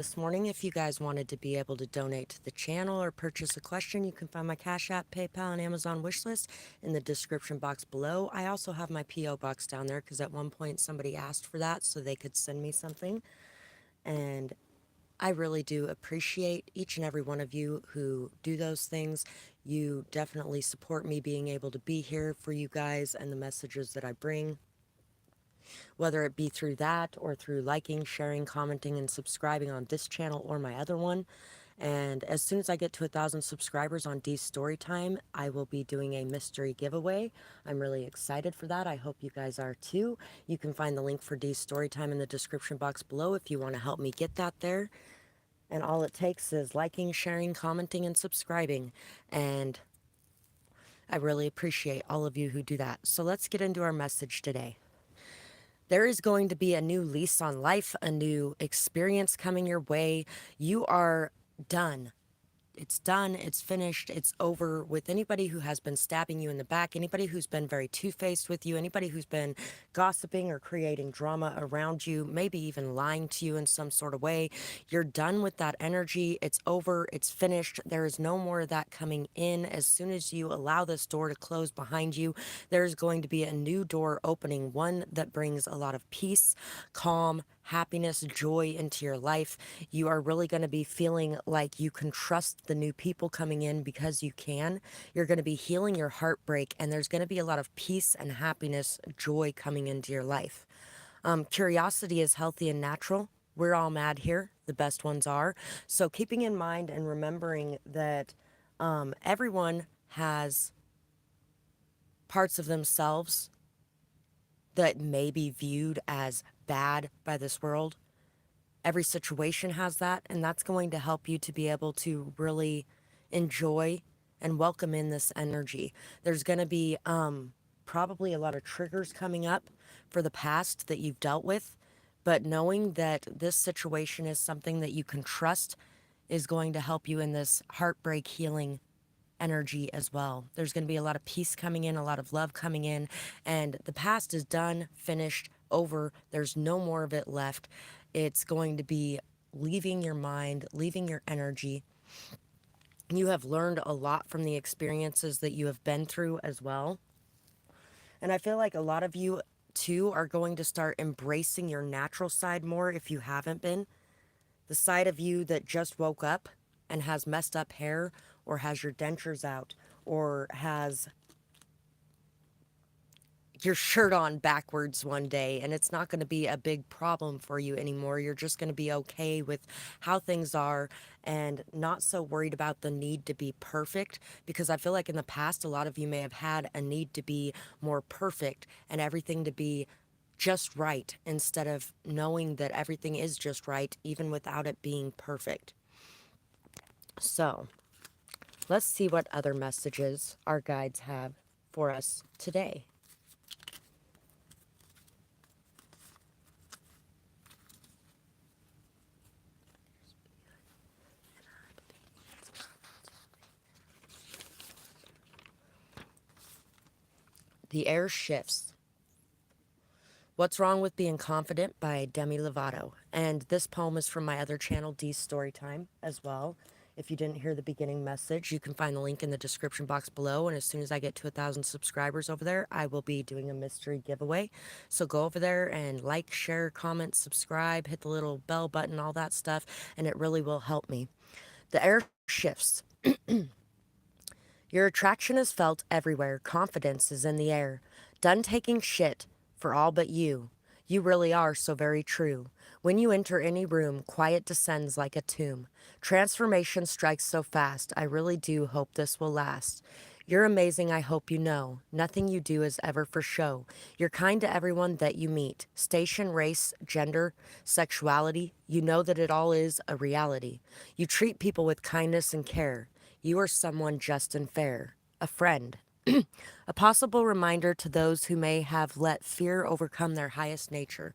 this morning. If you guys wanted to be able to donate to the channel or purchase a question, you can find my Cash App, PayPal, and Amazon wish list in the description box below. I also have my P.O. box down there because at one point somebody asked for that so they could send me something. And I really do appreciate each and every one of you who do those things. You definitely support me being able to be here for you guys and the messages that I bring, whether it be through that or through liking, sharing, commenting, and subscribing on this channel or my other one. And as soon as I get to 1,000 subscribers on D's Storytime, I will be doing a mystery giveaway. I'm really excited for that. I hope you guys are too. You can find the link for D's Storytime in the description box below if you want to help me get that there. And all it takes is liking, sharing, commenting, and subscribing. And I really appreciate all of you who do that. So let's get into our message today. There is going to be a new lease on life, a new experience coming your way. You are done. It's done, it's finished, it's over with anybody who has been stabbing you in the back, anybody who's been very two-faced with you, anybody who's been gossiping or creating drama around you, maybe even lying to you in some sort of way. You're done with that energy. It's over, it's finished. There is no more of that coming in. As soon as you allow this door to close behind you, there's going to be a new door opening, one that brings a lot of peace, calm, happiness, joy into your life. You are really going to be feeling like you can trust the new people coming in because you can. You're going to be healing your heartbreak, and there's going to be a lot of peace and happiness, joy coming into your life. Curiosity is healthy and natural. We're all mad here. The best ones are. So keeping in mind and remembering that everyone has parts of themselves that may be viewed as bad by this world. Every situation has that, and that's going to help you to be able to really enjoy and welcome in this energy. There's going to be probably a lot of triggers coming up for the past that you've dealt with, but knowing that this situation is something that you can trust is going to help you in this heartbreak healing energy as well. There's going to be a lot of peace coming in, a lot of love coming in, and the past is done, finished, over. There's no more of it left. It's going to be leaving your mind, leaving your energy. You have learned a lot from the experiences that you have been through as well. And I feel like a lot of you too are going to start embracing your natural side more if you haven't been. The side of you that just woke up and has messed up hair, or has your dentures out, or has your shirt on backwards one day, and it's not going to be a big problem for you anymore. You're just going to be okay with how things are and not so worried about the need to be perfect, because I feel like in the past a lot of you may have had a need to be more perfect and everything to be just right, instead of knowing that everything is just right even without it being perfect. So let's see what other messages our guides have for us today. The air shifts. What's Wrong with Being Confident by Demi Lovato. And this poem is from my other channel, D's Storytime, as well. If you didn't hear the beginning message, you can find the link in the description box below. And as soon as I get to 1,000 subscribers over there, I will be doing a mystery giveaway. So go over there and like, share, comment, subscribe, hit the little bell button, all that stuff, and it really will help me. The air shifts. Your attraction is felt everywhere. Confidence is in the air. Done taking shit for all but you. You really are so very true. When you enter any room, quiet descends like a tomb. Transformation strikes so fast. I really do hope this will last. You're amazing, I hope you know. Nothing you do is ever for show. You're kind to everyone that you meet. Station, race, gender, sexuality. You know that it all is a reality. You treat people with kindness and care. You are someone just and fair, a friend, a possible reminder to those who may have let fear overcome their highest nature.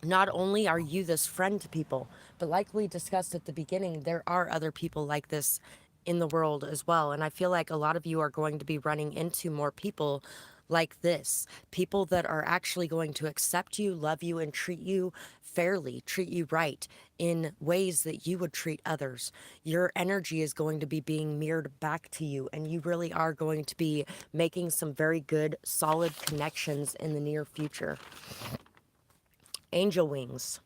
Not only are you this friend to people, but like we discussed at the beginning, there are other people like this in the world as well. And I feel like a lot of you are going to be running into more people like this. People that are actually going to accept you, love you, and treat you fairly, treat you right in ways that you would treat others. Your energy is going to be being mirrored back to you, and you really are going to be making some very good, solid connections in the near future. Angel wings.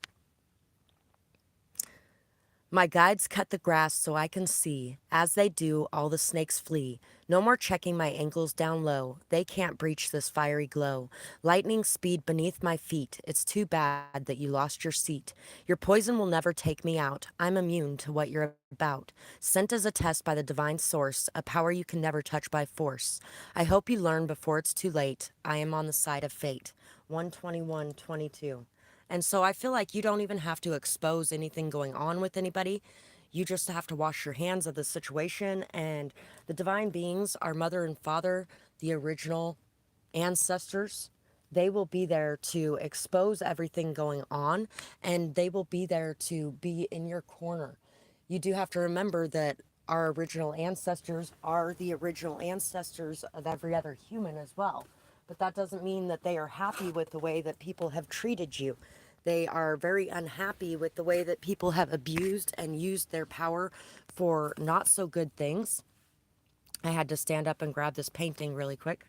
My guides cut the grass so I can see. As they do, all the snakes flee. No more checking my ankles down low. They can't breach this fiery glow. Lightning speed beneath my feet. It's too bad that you lost your seat. Your poison will never take me out. I'm immune to what you're about. Sent as a test by the divine source, a power you can never touch by force. I hope you learn before it's too late. I am on the side of fate. 121:22. And so I feel like you don't even have to expose anything going on with anybody. You just have to wash your hands of the situation. And the divine beings, our mother and father, the original ancestors, they will be there to expose everything going on, and they will be there to be in your corner. You do have to remember that our original ancestors are the original ancestors of every other human as well. But that doesn't mean that they are happy with the way that people have treated you. They are very unhappy with the way that people have abused and used their power for not so good things. I had to stand up and grab this painting really quick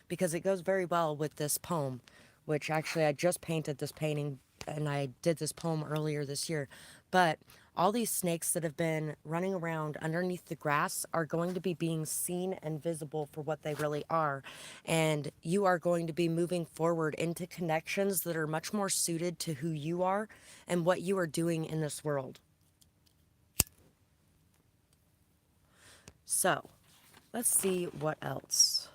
because it goes very well with this poem, which actually I just painted this painting and I did this poem earlier this year. But all these snakes that have been running around underneath the grass are going to be being seen and visible for what they really are. And you are going to be moving forward into connections that are much more suited to who you are and what you are doing in this world. So, let's see what else.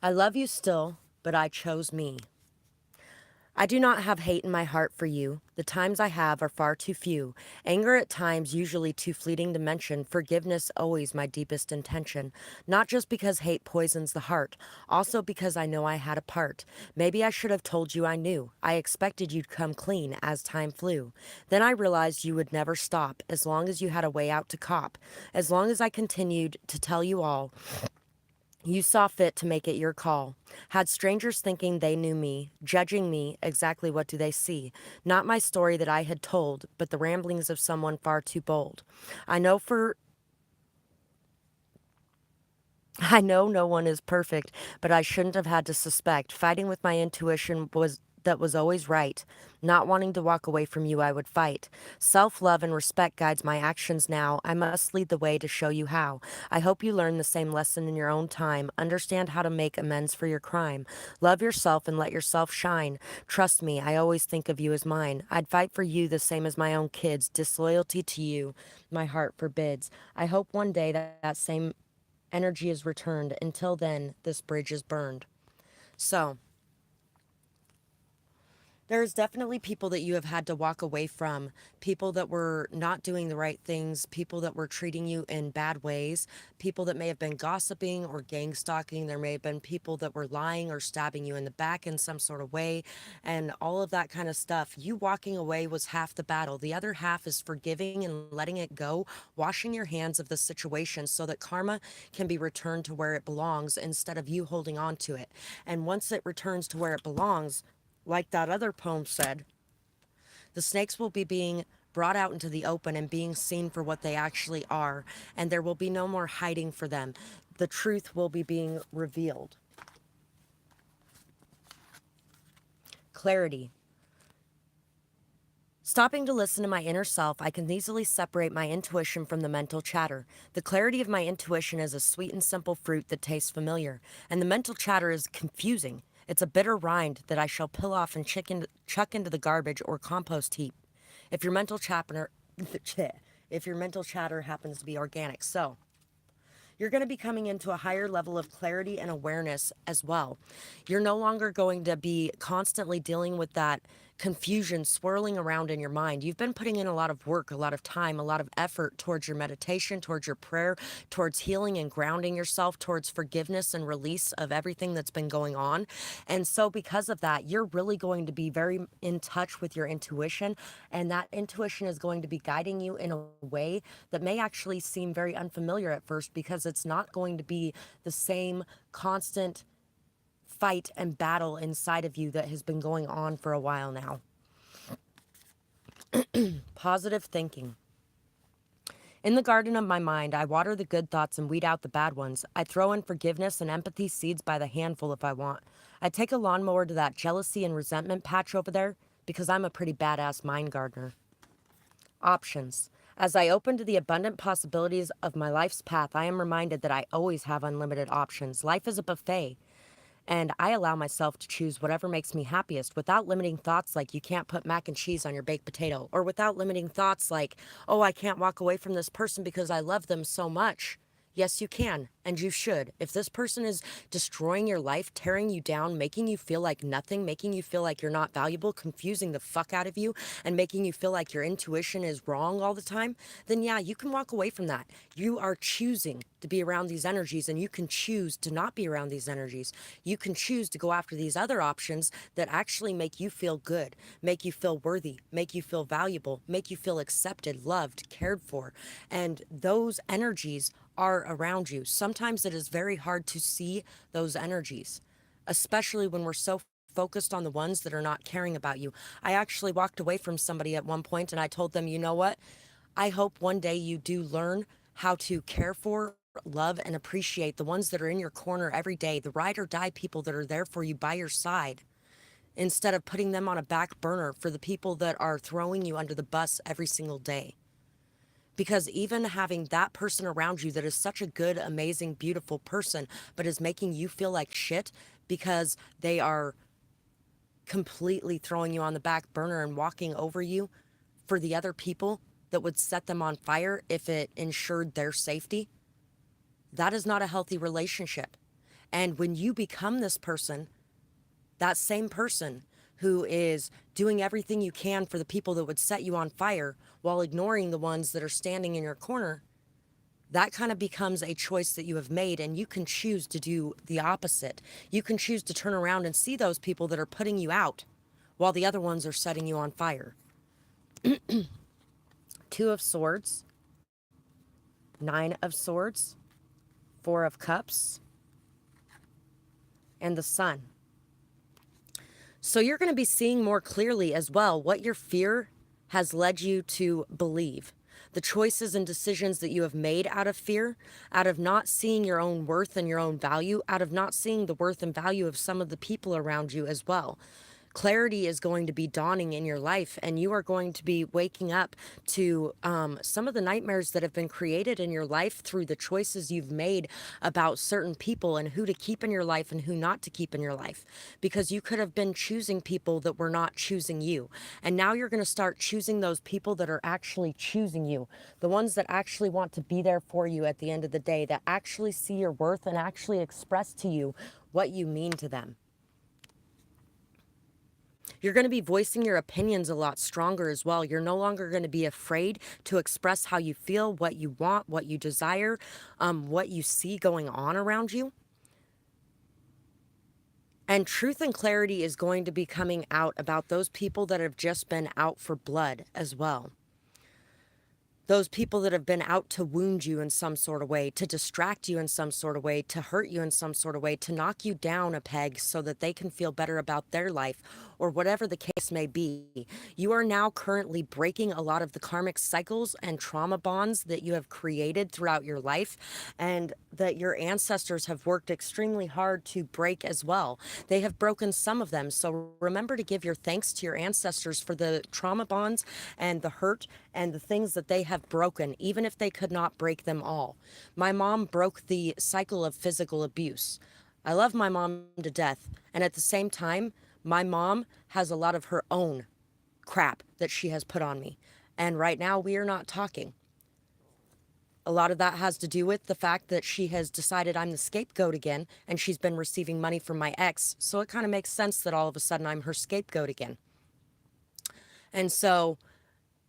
I love you still, but I chose me. I do not have hate in my heart for you. The times I have are far too few. Anger at times usually too fleeting to mention. Forgiveness always my deepest intention. Not just because hate poisons the heart, also because I know I had a part. Maybe I should have told you I knew. I expected you'd come clean as time flew. Then I realized you would never stop as long as you had a way out to cop. As long as I continued to tell you all, you saw fit to make it your call. Had strangers thinking they knew me, judging me, exactly what do they see? Not my story that I had told, but the ramblings of someone far too bold. I know for I know no one is perfect, but I shouldn't have had to suspect. Fighting with my intuition was always right. Not wanting to walk away from you, I would fight. Self-love and respect guides my actions now. I must lead the way to show you how. I hope you learn the same lesson in your own time. Understand how to make amends for your crime. Love yourself and let yourself shine. Trust me, I always think of you as mine. I'd fight for you the same as my own kids. Disloyalty to you, my heart forbids. I hope one day that same energy is returned. Until then, this bridge is burned. So, there's definitely people that you have had to walk away from, people that were not doing the right things, people that were treating you in bad ways, people that may have been gossiping or gang stalking. There may have been people that were lying or stabbing you in the back in some sort of way, and all of that kind of stuff. You walking away was half the battle. The other half is forgiving and letting it go, washing your hands of the situation so that karma can be returned to where it belongs instead of you holding on to it. And once it returns to where it belongs, like that other poem said, the snakes will be being brought out into the open and being seen for what they actually are, and there will be no more hiding for them. The truth will be being revealed. Clarity. Stopping to listen to my inner self, I can easily separate my intuition from the mental chatter. The clarity of my intuition is a sweet and simple fruit that tastes familiar, and the mental chatter is confusing. It's a bitter rind that I shall peel off and chuck into the garbage or compost heap. If your mental chatter, if your mental chatter happens to be organic, so you're going to be coming into a higher level of clarity and awareness as well. You're no longer going to be constantly dealing with that confusion swirling around in your mind. You've been putting in a lot of work, a lot of time, a lot of effort towards your meditation, towards your prayer, towards healing and grounding yourself, towards forgiveness and release of everything that's been going on. And so, because of that, you're really going to be very in touch with your intuition. And that intuition is going to be guiding you in a way that may actually seem very unfamiliar at first, because it's not going to be the same constant fight and battle inside of you that has been going on for a while now. Positive thinking. In the garden of my mind, I water the good thoughts and weed out the bad ones. I throw in forgiveness and empathy seeds by the handful if I want. I take a lawnmower to that jealousy and resentment patch over there because I'm a pretty badass mind gardener. Options. As I open to the abundant possibilities of my life's path, I am reminded that I always have unlimited options. Life is a buffet. And I allow myself to choose whatever makes me happiest without limiting thoughts like you can't put mac and cheese on your baked potato, or without limiting thoughts like, oh, I can't walk away from this person because I love them so much. Yes, you can, and you should. If this person is destroying your life, tearing you down, making you feel like nothing, making you feel like you're not valuable, confusing the fuck out of you, and making you feel like your intuition is wrong all the time, then yeah, you can walk away from that. You are choosing to be around these energies, and you can choose to not be around these energies. You can choose to go after these other options that actually make you feel good, make you feel worthy, make you feel valuable, make you feel accepted, loved, cared for. And those energies are around you. Sometimes it is very hard to see those energies, especially when we're so focused on the ones that are not caring about you. I actually walked away from somebody at one point and I told them, you know what? I hope one day you do learn how to care for, love, and appreciate the ones that are in your corner every day, the ride or die people that are there for you by your side, instead of putting them on a back burner for the people that are throwing you under the bus every single day. Because even having that person around you that is such a good, amazing, beautiful person, but is making you feel like shit because they are completely throwing you on the back burner and walking over you for the other people that would set them on fire if it ensured their safety, that is not a healthy relationship. And when you become this person, that same person who is doing everything you can for the people that would set you on fire while ignoring the ones that are standing in your corner, that kind of becomes a choice that you have made, and you can choose to do the opposite. You can choose to turn around and see those people that are putting you out while the other ones are setting you on fire. Two of Swords, Nine of Swords, Four of Cups, and the Sun. So you're going to be seeing more clearly as well what your fear has led you to believe. The choices and decisions that you have made out of fear, out of not seeing your own worth and your own value, out of not seeing the worth and value of some of the people around you as well. Clarity is going to be dawning in your life, and you are going to be waking up to some of the nightmares that have been created in your life through the choices you've made about certain people and who to keep in your life and who not to keep in your life. Because you could have been choosing people that were not choosing you. And now you're going to start choosing those people that are actually choosing you, the ones that actually want to be there for you at the end of the day, that actually see your worth and actually express to you what you mean to them. You're going to be voicing your opinions a lot stronger as well. You're no longer going to be afraid to express how you feel, what you want, what you desire, what you see going on around you. And truth and clarity is going to be coming out about those people that have just been out for blood as well. Those people that have been out to wound you in some sort of way, to distract you in some sort of way, to hurt you in some sort of way, to knock you down a peg so that they can feel better about their life, or whatever the case may be. You are now currently breaking a lot of the karmic cycles and trauma bonds that you have created throughout your life, and that your ancestors have worked extremely hard to break as well. They have broken some of them. So remember to give your thanks to your ancestors for the trauma bonds and the hurt and the things that they have broken, even if they could not break them all. My mom broke the cycle of physical abuse. I love my mom to death. And at the same time, my mom has a lot of her own crap that she has put on me. And right now we are not talking. A lot of that has to do with the fact that she has decided I'm the scapegoat again, and she's been receiving money from my ex. So it kind of makes sense that all of a sudden I'm her scapegoat again. And so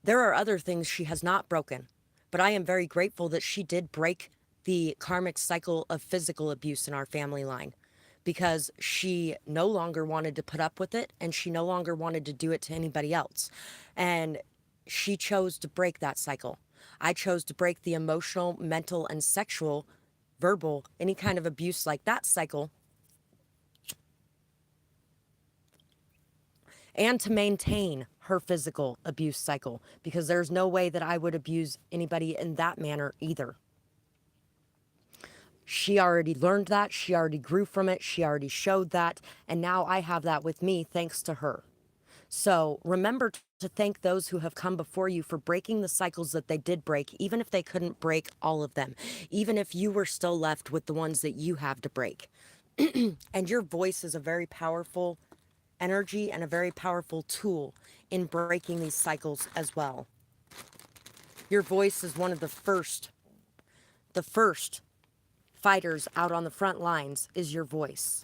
there are other things she has not broken, but I am very grateful that she did break the karmic cycle of physical abuse in our family line, because she no longer wanted to put up with it and she no longer wanted to do it to anybody else. And she chose to break that cycle. I chose to break the emotional, mental, and sexual, verbal, any kind of abuse like that cycle, and to maintain her physical abuse cycle, because there's no way that I would abuse anybody in that manner either. She already learned that, she already grew from it, she already showed that, and now I have that with me thanks to her. So remember to thank those who have come before you for breaking the cycles that they did break, even if they couldn't break all of them, even if you were still left with the ones that you have to break. And your voice is a very powerful energy and a very powerful tool in breaking these cycles as well. Your voice is one of the first fighters out on the front lines is your voice,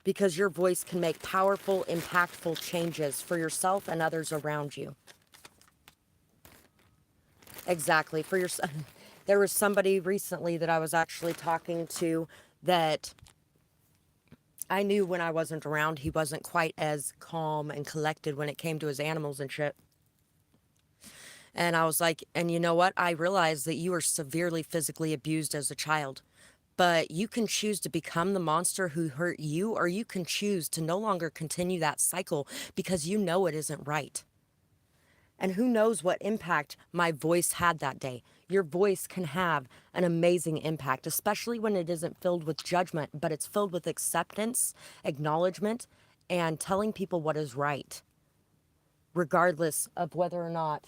because your voice can make powerful, impactful changes for yourself and others around you. Exactly. For your, there was somebody recently that I was actually talking to that I knew when I wasn't around, he wasn't quite as calm and collected when it came to his animals and shit. And I was like, and you know what? I realized that you were severely physically abused as a child. But you can choose to become the monster who hurt you, or you can choose to no longer continue that cycle because you know it isn't right. And who knows what impact my voice had that day. Your voice can have an amazing impact, especially when it isn't filled with judgment, but it's filled with acceptance, acknowledgement, and telling people what is right, regardless of whether or not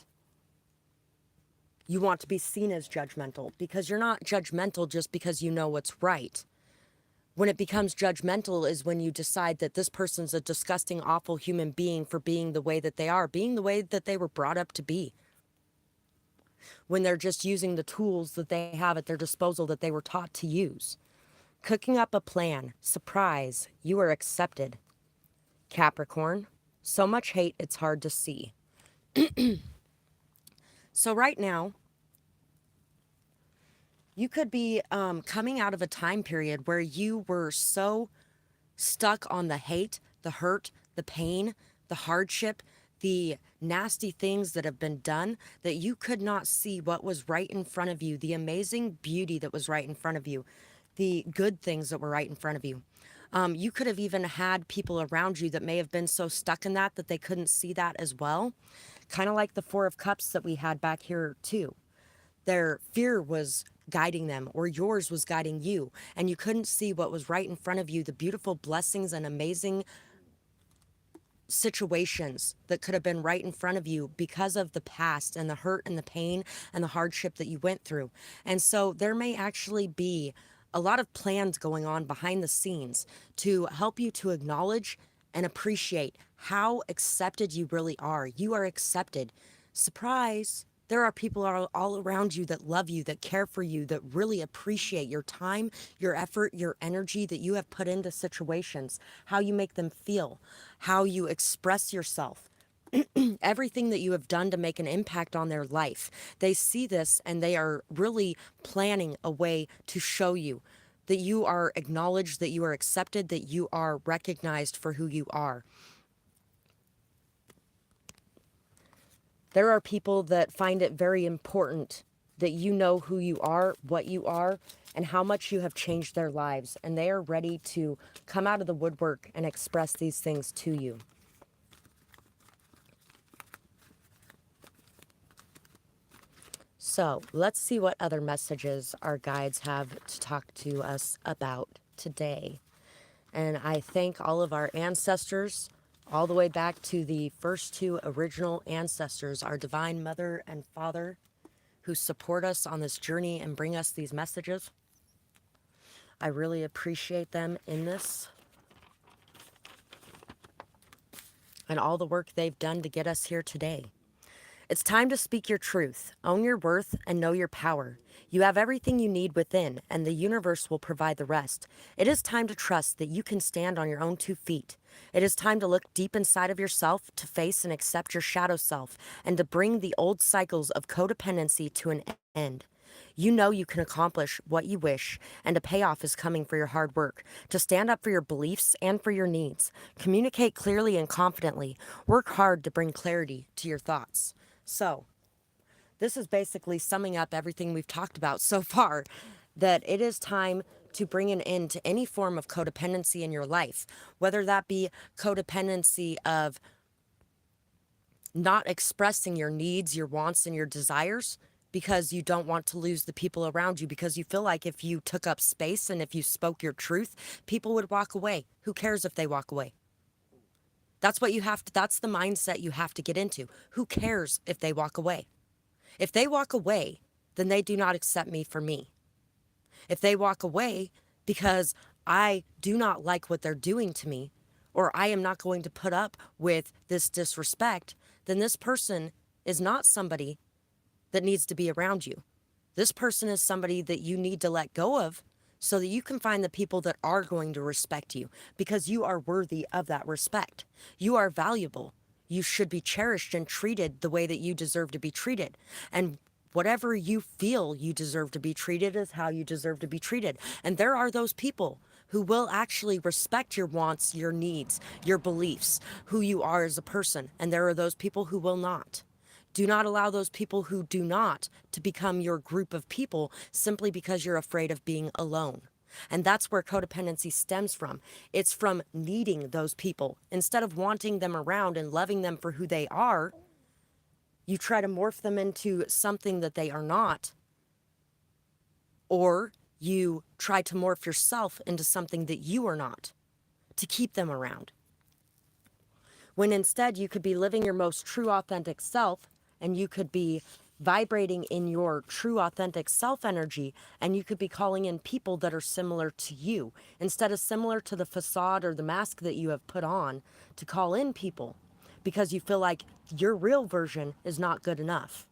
you want to be seen as judgmental, because you're not judgmental just because you know what's right. When it becomes judgmental is when you decide that this person's a disgusting, awful human being for being the way that they are, being the way that they were brought up to be. When they're just using the tools that they have at their disposal that they were taught to use. Cooking up a plan. Surprise, you are accepted. Capricorn, so much hate it's hard to see. So right now, you could be coming out of a time period where you were so stuck on the hate, the hurt, the pain, the hardship, the nasty things that have been done, that you could not see what was right in front of you, the amazing beauty that was right in front of you, the good things that were right in front of you. You could have even had people around you that may have been so stuck in that they couldn't see that as well. Kind of like the Four of Cups that we had back here too. Their fear was guiding them, or yours was guiding you, and you couldn't see what was right in front of you, the beautiful blessings and amazing situations that could have been right in front of you because of the past and the hurt and the pain and the hardship that you went through. And so there may actually be a lot of plans going on behind the scenes to help you to acknowledge and appreciate how accepted you really are. You are accepted. Surprise. There are people all around you that love you, that care for you, that really appreciate your time, your effort, your energy that you have put into situations, how you make them feel, how you express yourself, everything that you have done to make an impact on their life. They see this and they are really planning a way to show you that you are acknowledged, that you are accepted, that you are recognized for who you are. There are people that find it very important that you know who you are, what you are, and how much you have changed their lives. And they are ready to come out of the woodwork and express these things to you. So let's see what other messages our guides have to talk to us about today. And I thank all of our ancestors, all the way back to the first two original ancestors, our Divine Mother and Father, who support us on this journey and bring us these messages. I really appreciate them in this and all the work they've done to get us here today. It's time to speak your truth, own your worth, and know your power. You have everything you need within, and the universe will provide the rest. It is time to trust that you can stand on your own 2 feet. It is time to look deep inside of yourself, to face and accept your shadow self, and to bring the old cycles of codependency to an end. You know you can accomplish what you wish, and a payoff is coming for your hard work. To stand up for your beliefs and for your needs. Communicate clearly and confidently. Work hard to bring clarity to your thoughts. So, this is basically summing up everything we've talked about so far, that it is time to bring an end to any form of codependency in your life, whether that be codependency of not expressing your needs, your wants, and your desires because you don't want to lose the people around you, because you feel like if you took up space and if you spoke your truth, people would walk away. Who cares if they walk away? That's what you have to, that's the mindset you have to get into. Who cares if they walk away? If they walk away, then they do not accept me for me. If they walk away because I do not like what they're doing to me, or I am not going to put up with this disrespect, then this person is not somebody that needs to be around you. This person is somebody that you need to let go of so that you can find the people that are going to respect you, because you are worthy of that respect. You are valuable. You should be cherished and treated the way that you deserve to be treated. And whatever you feel you deserve to be treated is how you deserve to be treated. And there are those people who will actually respect your wants, your needs, your beliefs, who you are as a person. And there are those people who will not. Do not allow those people who do not to become your group of people simply because you're afraid of being alone. And that's where codependency stems from. It's from needing those people. Instead of wanting them around and loving them for who they are, you try to morph them into something that they are not. Or you try to morph yourself into something that you are not to keep them around. When instead you could be living your most true, authentic self, and you could be vibrating in your true, authentic self energy, and you could be calling in people that are similar to you, instead of similar to the facade or the mask that you have put on, to call in people because you feel like your real version is not good enough.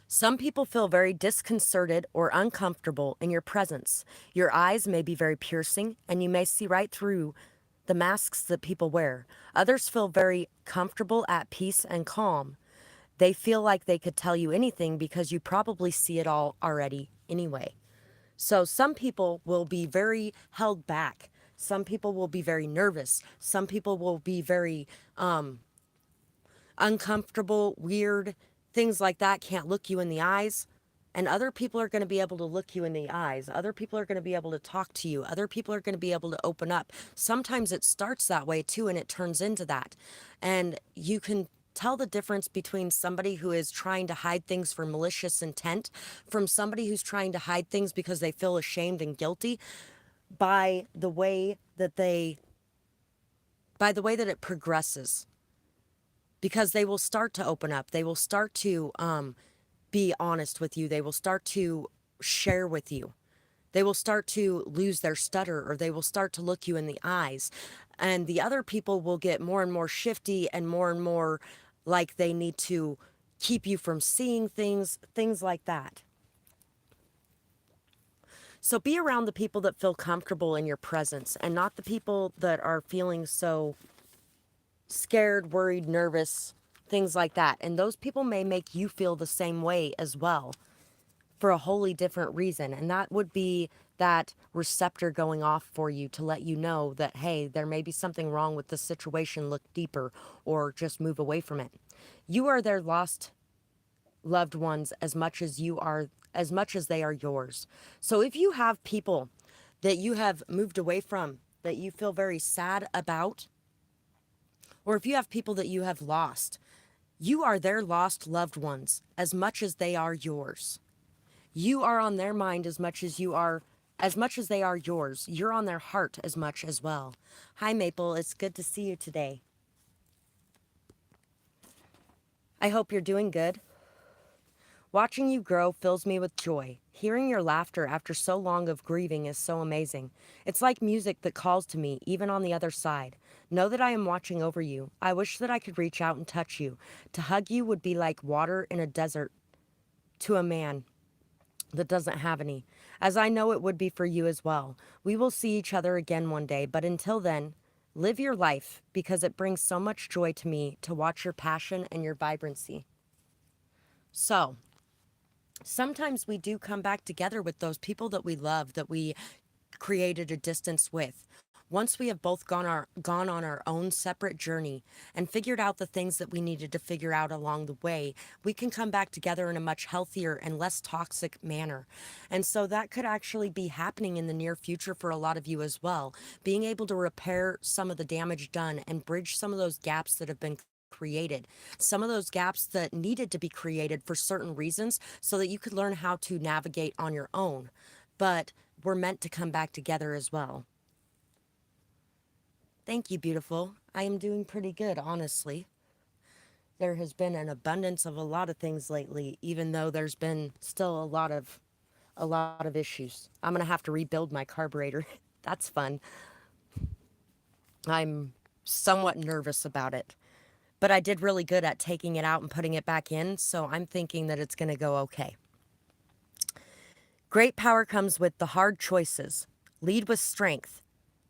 Some people feel very disconcerted or uncomfortable in your presence. Your eyes may be very piercing, and you may see right through the masks that people wear. Others feel very comfortable, at peace, and calm. They feel like they could tell you anything because you probably see it all already anyway. So some people will be very held back. Some people will be very nervous. Some people will be very uncomfortable, weird, things like that, can't look you in the eyes. And other people are going to be able to look you in the eyes. Other people are going to be able to talk to you. Other people are going to be able to open up. Sometimes it starts that way too, and it turns into that. And you can tell the difference between somebody who is trying to hide things for malicious intent from somebody who's trying to hide things because they feel ashamed and guilty by the way that it progresses. Because they will start to open up. They will start to be honest with you. They will start to share with you. They will start to lose their stutter, or they will start to look you in the eyes. And the other people will get more and more shifty and more like they need to keep you from seeing things like that. So be around the people that feel comfortable in your presence, and not the people that are feeling so scared, worried, nervous, things like that. And those people may make you feel the same way as well for a wholly different reason. And that would be that receptor going off for you to let you know that, hey, there may be something wrong with the situation, look deeper, or just move away from it. You are their lost loved ones as much as they are yours. So if you have people that you have moved away from, that you feel very sad about, or if you have people that you have lost, you are their lost loved ones as much as they are yours. You are on their mind as much as they are yours. You're on their heart as much as well. Hi, Maple. It's good to see you today. I hope you're doing good. Watching you grow fills me with joy. Hearing your laughter after so long of grieving is so amazing. It's like music that calls to me, even on the other side. Know that I am watching over you. I wish that I could reach out and touch you. To hug you would be like water in a desert to a man that doesn't have any, as I know it would be for you as well. We will see each other again one day, but until then, live your life because it brings so much joy to me to watch your passion and your vibrancy. So, sometimes we do come back together with those people that we love, that we created a distance with. Once we have both gone on our own separate journey and figured out the things that we needed to figure out along the way, we can come back together in a much healthier and less toxic manner. And so that could actually be happening in the near future for a lot of you as well. Being able to repair some of the damage done and bridge some of those gaps that have been created, some of those gaps that needed to be created for certain reasons so that you could learn how to navigate on your own. But we're meant to come back together as well. Thank you, beautiful. I am doing pretty good, honestly. There has been an abundance of a lot of things lately, even though there's been still a lot of issues. I'm gonna have to rebuild my carburetor. That's fun. I'm somewhat nervous about it. But I did really good at taking it out and putting it back in, so I'm thinking that it's gonna go okay. Great power comes with the hard choices. Lead with strength.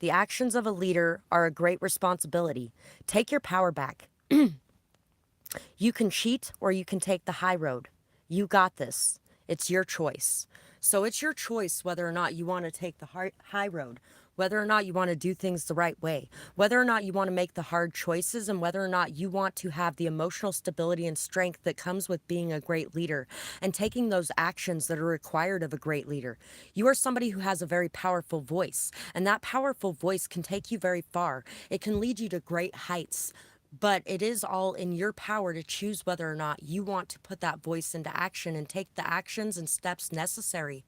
The actions of a leader are a great responsibility. Take your power back. You can cheat or you can take the high road. You got this. It's your choice. So it's your choice whether or not you want to take the high road, whether or not you want to do things the right way, whether or not you want to make the hard choices, and whether or not you want to have the emotional stability and strength that comes with being a great leader and taking those actions that are required of a great leader. You are somebody who has a very powerful voice, and that powerful voice can take you very far. It can lead you to great heights. But it is all in your power to choose whether or not you want to put that voice into action and take the actions and steps necessary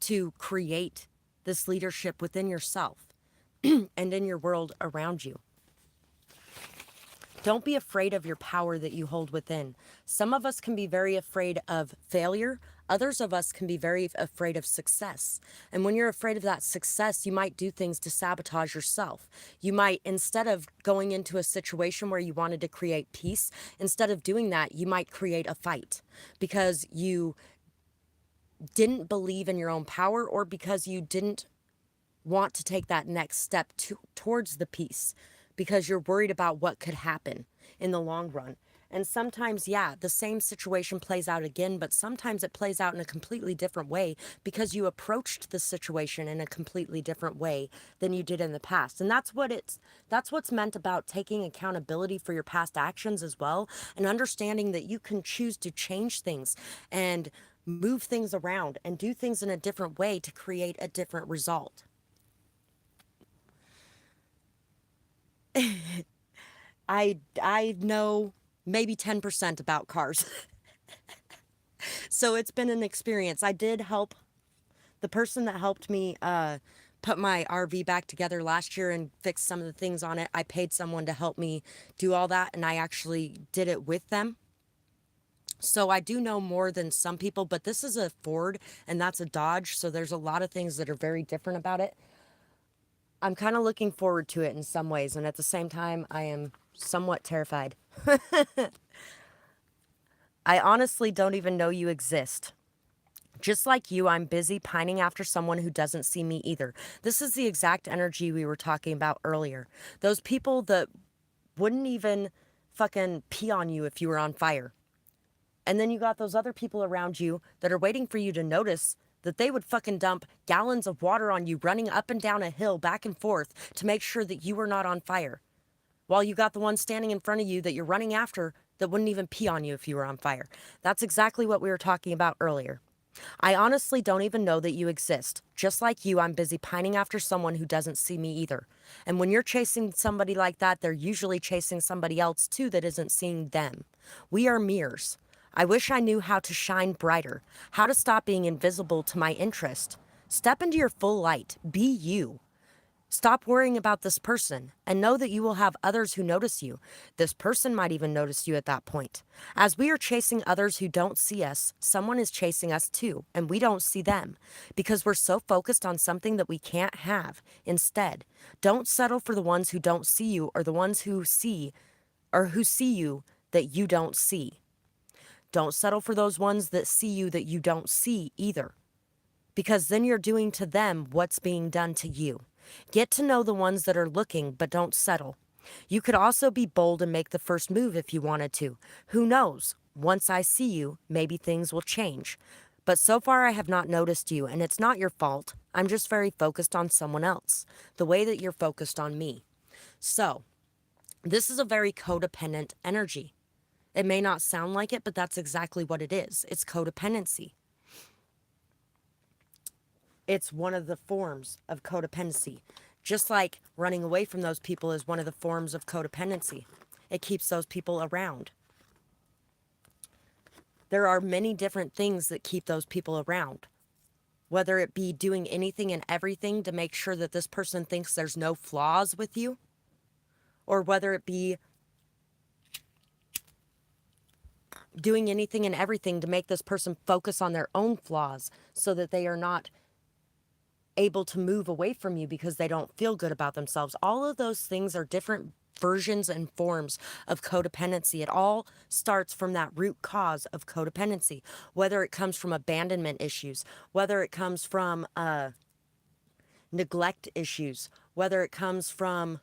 to create this leadership within yourself and in your world around you. Don't be afraid of your power that you hold within. Some of us can be very afraid of failure. Others of us can be very afraid of success. And when you're afraid of that success, you might do things to sabotage yourself. You might, instead of going into a situation where you wanted to create peace, instead of doing that, you might create a fight because you didn't believe in your own power or because you didn't want to take that next step towards the peace because you're worried about what could happen in the long run. And sometimes, yeah, the same situation plays out again, but sometimes it plays out in a completely different way because you approached the situation in a completely different way than you did in the past. And that's what's meant about taking accountability for your past actions as well, and understanding that you can choose to change things and move things around and do things in a different way to create a different result. I know maybe 10% about cars. So it's been an experience. I did help the person that helped me put my RV back together last year and fix some of the things on it. I paid someone to help me do all that, and I actually did it with them. So I do know more than some people, but this is a Ford and that's a Dodge, so there's a lot of things that are very different about it. I'm kind of looking forward to it in some ways, and at the same time, I am somewhat terrified. I honestly don't even know you exist. Just like you, I'm busy pining after someone who doesn't see me either. This is the exact energy we were talking about earlier. Those people that wouldn't even fucking pee on you if you were on fire. And then you got those other people around you that are waiting for you to notice that they would fucking dump gallons of water on you running up and down a hill back and forth to make sure that you were not on fire. While you got the one standing in front of you that you're running after that wouldn't even pee on you if you were on fire. That's exactly what we were talking about earlier. I honestly don't even know that you exist. Just like you, I'm busy pining after someone who doesn't see me either. And when you're chasing somebody like that, they're usually chasing somebody else too that isn't seeing them. We are mirrors. I wish I knew how to shine brighter, how to stop being invisible to my interest. Step into your full light. Be you. Stop worrying about this person and know that you will have others who notice you. This person might even notice you at that point. As we are chasing others who don't see us, someone is chasing us too, and we don't see them because we're so focused on something that we can't have. Instead, don't settle for the ones who don't see you or the ones who see or who see you that you don't see. Don't settle for those ones that see you that you don't see either, because then you're doing to them what's being done to you. Get to know the ones that are looking, but don't settle. You could also be bold and make the first move if you wanted to. Who knows? Once I see you, maybe things will change. But so far, I have not noticed you, and it's not your fault. I'm just very focused on someone else, the way that you're focused on me. So, this is a very codependent energy. It may not sound like it, but that's exactly what it is. It's codependency. It's one of the forms of codependency. Just like running away from those people is one of the forms of codependency. It keeps those people around. There are many different things that keep those people around. Whether it be doing anything and everything to make sure that this person thinks there's no flaws with you, or whether it be doing anything and everything to make this person focus on their own flaws so that they are not able to move away from you because they don't feel good about themselves. All of those things are different versions and forms of codependency. It all starts from that root cause of codependency, whether it comes from abandonment issues, whether it comes from neglect issues, whether it comes from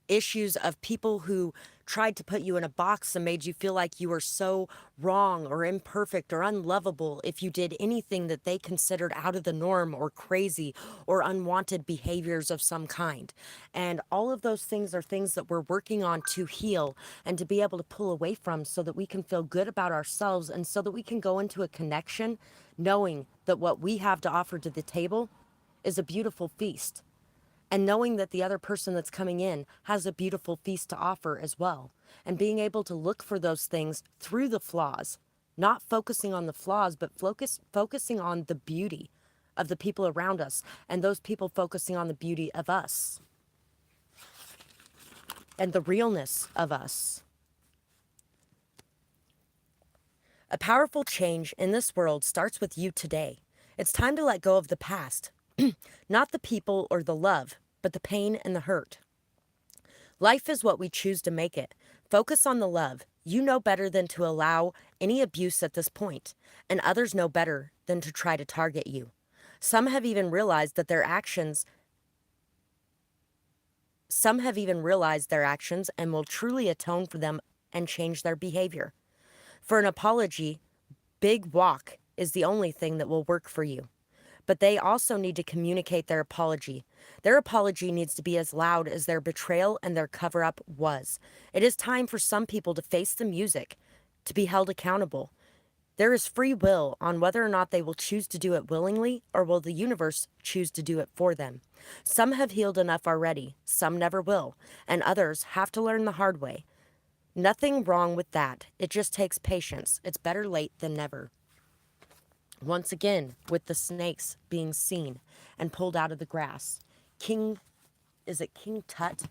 issues of people who tried to put you in a box and made you feel like you were so wrong or imperfect or unlovable if you did anything that they considered out of the norm or crazy or unwanted behaviors of some kind. And all of those things are things that we're working on to heal and to be able to pull away from so that we can feel good about ourselves and so that we can go into a connection knowing that what we have to offer to the table is a beautiful feast, and knowing that the other person that's coming in has a beautiful feast to offer as well. And being able to look for those things through the flaws, not focusing on the flaws, but focusing on the beauty of the people around us, and those people focusing on the beauty of us and the realness of us. A powerful change in this world starts with you today. It's time to let go of the past. Not the people or the love, but the pain and the hurt. Life is what we choose to make it. Focus on the love. You know better than to allow any abuse at this point, and others know better than to try to target you. Some have even realized their actions and will truly atone for them and change their behavior. For an apology, big walk is the only thing that will work for you. But they also need to communicate their apology. Their apology needs to be as loud as their betrayal and their cover-up was. It is time for some people to face the music, to be held accountable. There is free will on whether or not they will choose to do it willingly or will the universe choose to do it for them. Some have healed enough already, some never will, and others have to learn the hard way. Nothing wrong with that. It just takes patience. It's better late than never. Once again, with the snakes being seen and pulled out of the grass. Is it King Tut?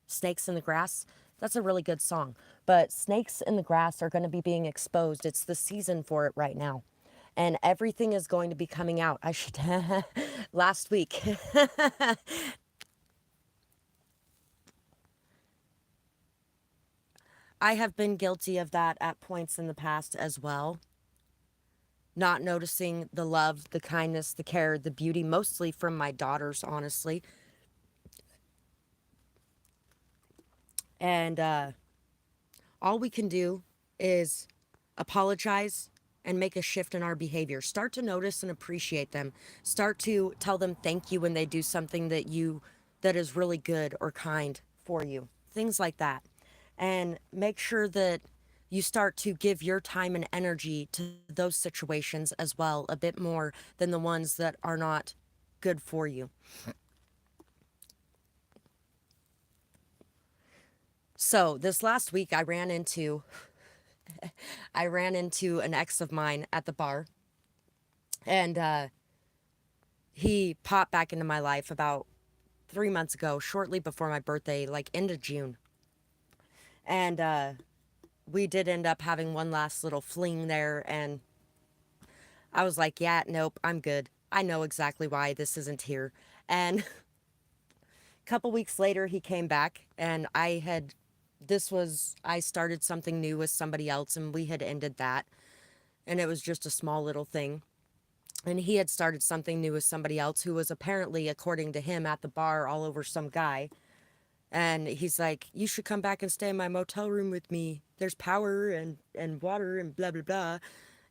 Snakes in the Grass? That's a really good song. But snakes in the grass are going to be being exposed. It's the season for it right now. And everything is going to be coming out. Last week. I have been guilty of that at points in the past as well. Not noticing the love, the kindness, the care, the beauty, mostly from my daughters, honestly. And all we can do is apologize and make a shift in our behavior. Start to notice and appreciate them. Start to tell them thank you when they do something that is really good or kind for you. Things like that. And make sure that you start to give your time and energy to those situations as well, a bit more than the ones that are not good for you. So this last week I ran into an ex of mine at the bar, and he popped back into my life about 3 months ago, shortly before my birthday, like end of June. And we did end up having one last little fling there. And I was like, yeah, nope, I'm good. I know exactly why this isn't here. And a couple weeks later, he came back, and I started something new with somebody else, and we had ended that. And it was just a small little thing. And he had started something new with somebody else who was apparently, according to him, at the bar all over some guy. And he's like, you should come back and stay in my motel room with me. There's power and water and blah, blah, blah.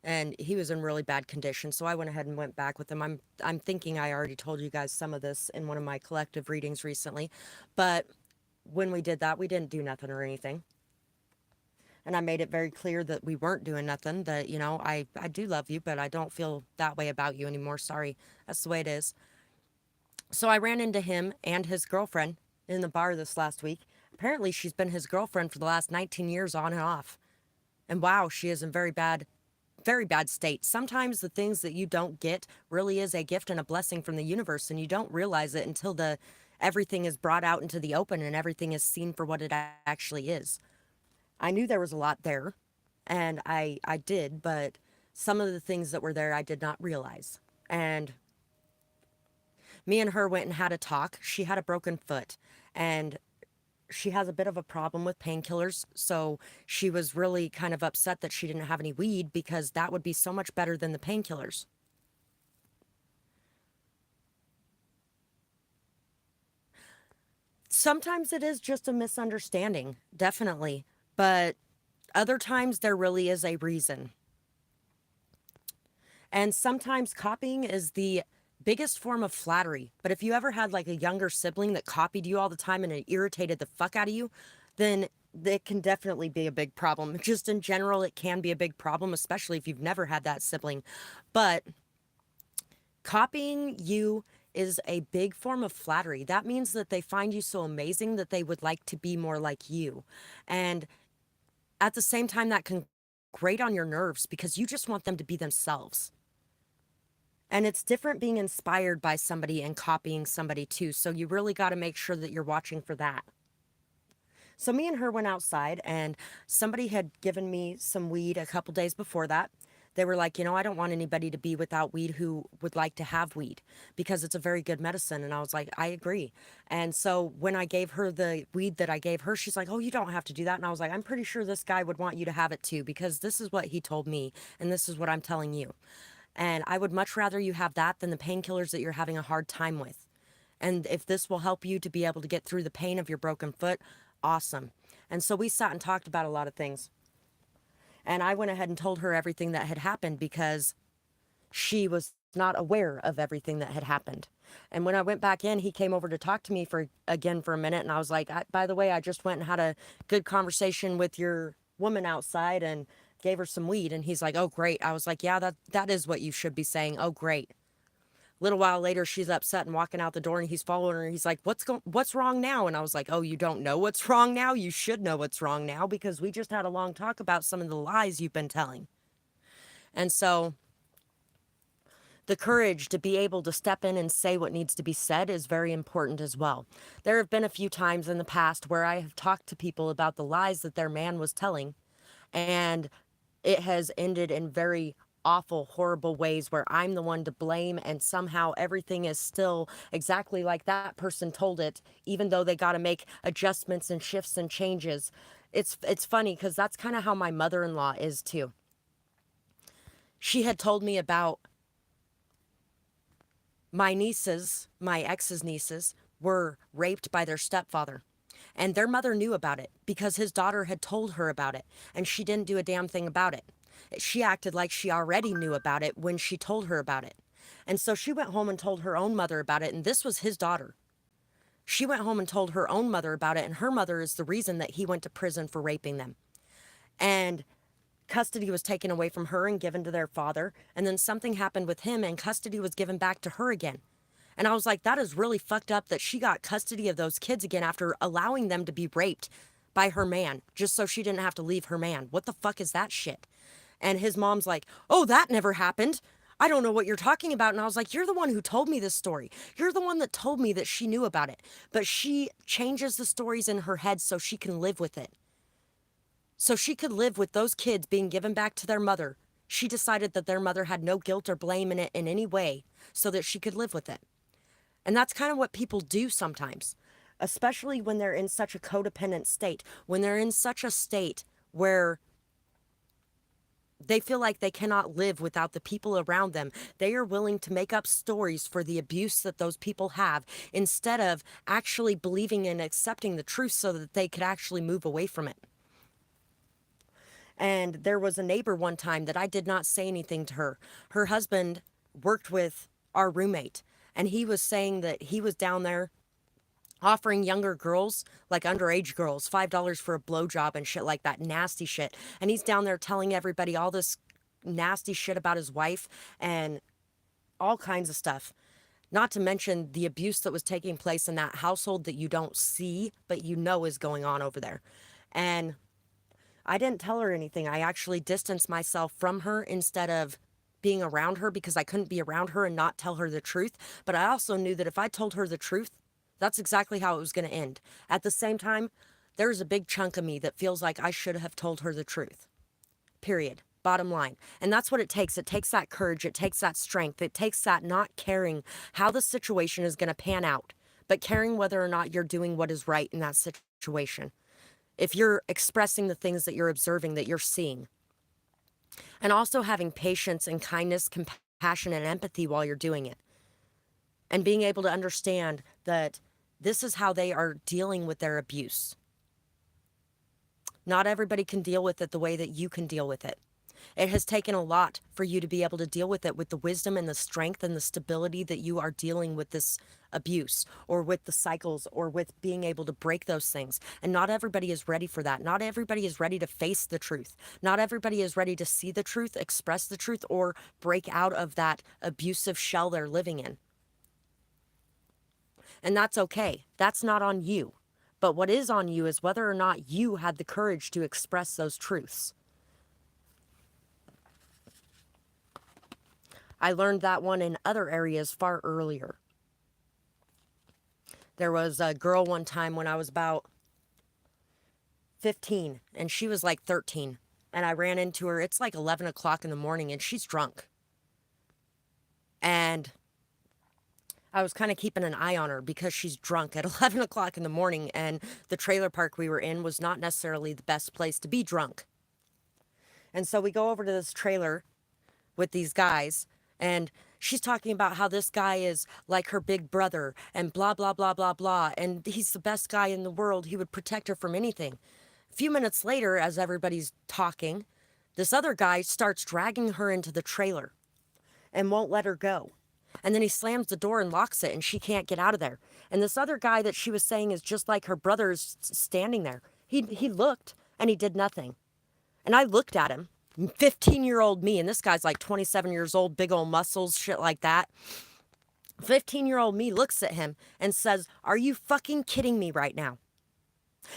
And he was in really bad condition. So I went ahead and went back with him. I'm thinking I already told you guys some of this in one of my collective readings recently. But when we did that, we didn't do nothing or anything. And I made it very clear that we weren't doing nothing, that, I do love you, but I don't feel that way about you anymore. Sorry. That's the way it is. So I ran into him and his girlfriend in the bar this last week. Apparently, she's been his girlfriend for the last 19 years on and off. And wow, she is in very bad state. Sometimes the things that you don't get really is a gift and a blessing from the universe, and you don't realize it until everything is brought out into the open and everything is seen for what it actually is. I knew there was a lot there, and I did, but some of the things that were there I did not realize. And me and her went and had a talk. She had a broken foot, and she has a bit of a problem with painkillers. So she was really kind of upset that she didn't have any weed, because that would be so much better than the painkillers. Sometimes it is just a misunderstanding, definitely. But other times there really is a reason. And sometimes copying is the biggest form of flattery. But if you ever had like a younger sibling that copied you all the time and it irritated the fuck out of you, then it can definitely be a big problem. Just in general, it can be a big problem, especially if you've never had that sibling. But copying you is a big form of flattery. That means that they find you so amazing that they would like to be more like you. And at the same time, that can grate on your nerves because you just want them to be themselves. And it's different being inspired by somebody and copying somebody too. So you really got to make sure that you're watching for that. So me and her went outside, and somebody had given me some weed a couple days before that. They were like, I don't want anybody to be without weed who would like to have weed, because it's a very good medicine. And I was like, I agree. And so when I gave her the weed that I gave her, she's like, oh, you don't have to do that. And I was like, I'm pretty sure this guy would want you to have it too, because this is what he told me, and this is what I'm telling you. And I would much rather you have that than the painkillers that you're having a hard time with. And if this will help you to be able to get through the pain of your broken foot, awesome. And so we sat and talked about a lot of things. And I went ahead and told her everything that had happened, because she was not aware of everything that had happened. And when I went back in, he came over to talk to me for a minute. And I was like, by the way, I just went and had a good conversation with your woman outside and gave her some weed. And he's like, oh, great. I was like, yeah, that is what you should be saying. Oh, great. Little while later, she's upset and walking out the door, and he's following her. He's like, what's wrong now? And I was like, oh, you don't know what's wrong now? You should know what's wrong now, because we just had a long talk about some of the lies you've been telling. And so the courage to be able to step in and say what needs to be said is very important as well. There have been a few times in the past where I have talked to people about the lies that their man was telling, and it has ended in very awful, horrible ways where I'm the one to blame, and somehow everything is still exactly like that person told it, even though they got to make adjustments and shifts and changes. It's funny, because that's kind of how my mother-in-law is too. She had told me about my ex's nieces were raped by their stepfather. And their mother knew about it because his daughter had told her about it, and she didn't do a damn thing about it. She acted like she already knew about it when she told her about it. And so she went home and told her own mother about it, and this was his daughter. She went home and told her own mother about it, and her mother is the reason that he went to prison for raping them. And custody was taken away from her and given to their father, and then something happened with him, and custody was given back to her again. And I was like, that is really fucked up that she got custody of those kids again after allowing them to be raped by her man, just so she didn't have to leave her man. What the fuck is that shit? And his mom's like, oh, that never happened. I don't know what you're talking about. And I was like, you're the one who told me this story. You're the one that told me that she knew about it. But she changes the stories in her head so she can live with it. So she could live with those kids being given back to their mother. She decided that their mother had no guilt or blame in it in any way so that she could live with it. And that's kind of what people do sometimes, especially when they're in such a codependent state, when they're in such a state where they feel like they cannot live without the people around them. They are willing to make up stories for the abuse that those people have instead of actually believing and accepting the truth so that they could actually move away from it. And there was a neighbor one time that I did not say anything to her. Her husband worked with our roommate, and he was saying that he was down there offering younger girls, like underage girls, $5 for a blowjob and shit like that, nasty shit. And he's down there telling everybody all this nasty shit about his wife and all kinds of stuff. Not to mention the abuse that was taking place in that household that you don't see, but you know is going on over there. And I didn't tell her anything. I actually distanced myself from her instead of being around her because I couldn't be around her and not tell her the truth. But I also knew that if I told her the truth, that's exactly how it was going to end. At the same time, there's a big chunk of me that feels like I should have told her the truth. Period. Bottom line. And that's what it takes. It takes that courage. It takes that strength. It takes that not caring how the situation is going to pan out, but caring whether or not you're doing what is right in that situation. If you're expressing the things that you're observing, that you're seeing. And also having patience and kindness, compassion, and empathy while you're doing it. And being able to understand that this is how they are dealing with their abuse. Not everybody can deal with it the way that you can deal with it. It has taken a lot for you to be able to deal with it with the wisdom and the strength and the stability that you are dealing with this abuse or with the cycles or with being able to break those things. And not everybody is ready for that. Not everybody is ready to face the truth. Not everybody is ready to see the truth, express the truth, or break out of that abusive shell they're living in. And that's okay. That's not on you. But what is on you is whether or not you had the courage to express those truths. I learned that one in other areas far earlier. There was a girl one time when I was about 15 and she was like 13. And I ran into her. It's like 11 o'clock in the morning and she's drunk. And I was kind of keeping an eye on her because she's drunk at 11 o'clock in the morning and the trailer park we were in was not necessarily the best place to be drunk. And so we go over to this trailer with these guys and she's talking about how this guy is like her big brother and blah, blah, blah, blah, blah. And he's the best guy in the world. He would protect her from anything. A few minutes later, as everybody's talking, this other guy starts dragging her into the trailer and won't let her go. And then he slams the door and locks it and she can't get out of there. And this other guy that she was saying is just like her brother is standing there. He looked and he did nothing. And I looked at him, 15-year-old me, and this guy's like 27 years old, big old muscles, shit like that. 15-year-old me looks at him and says, "Are you fucking kidding me right now?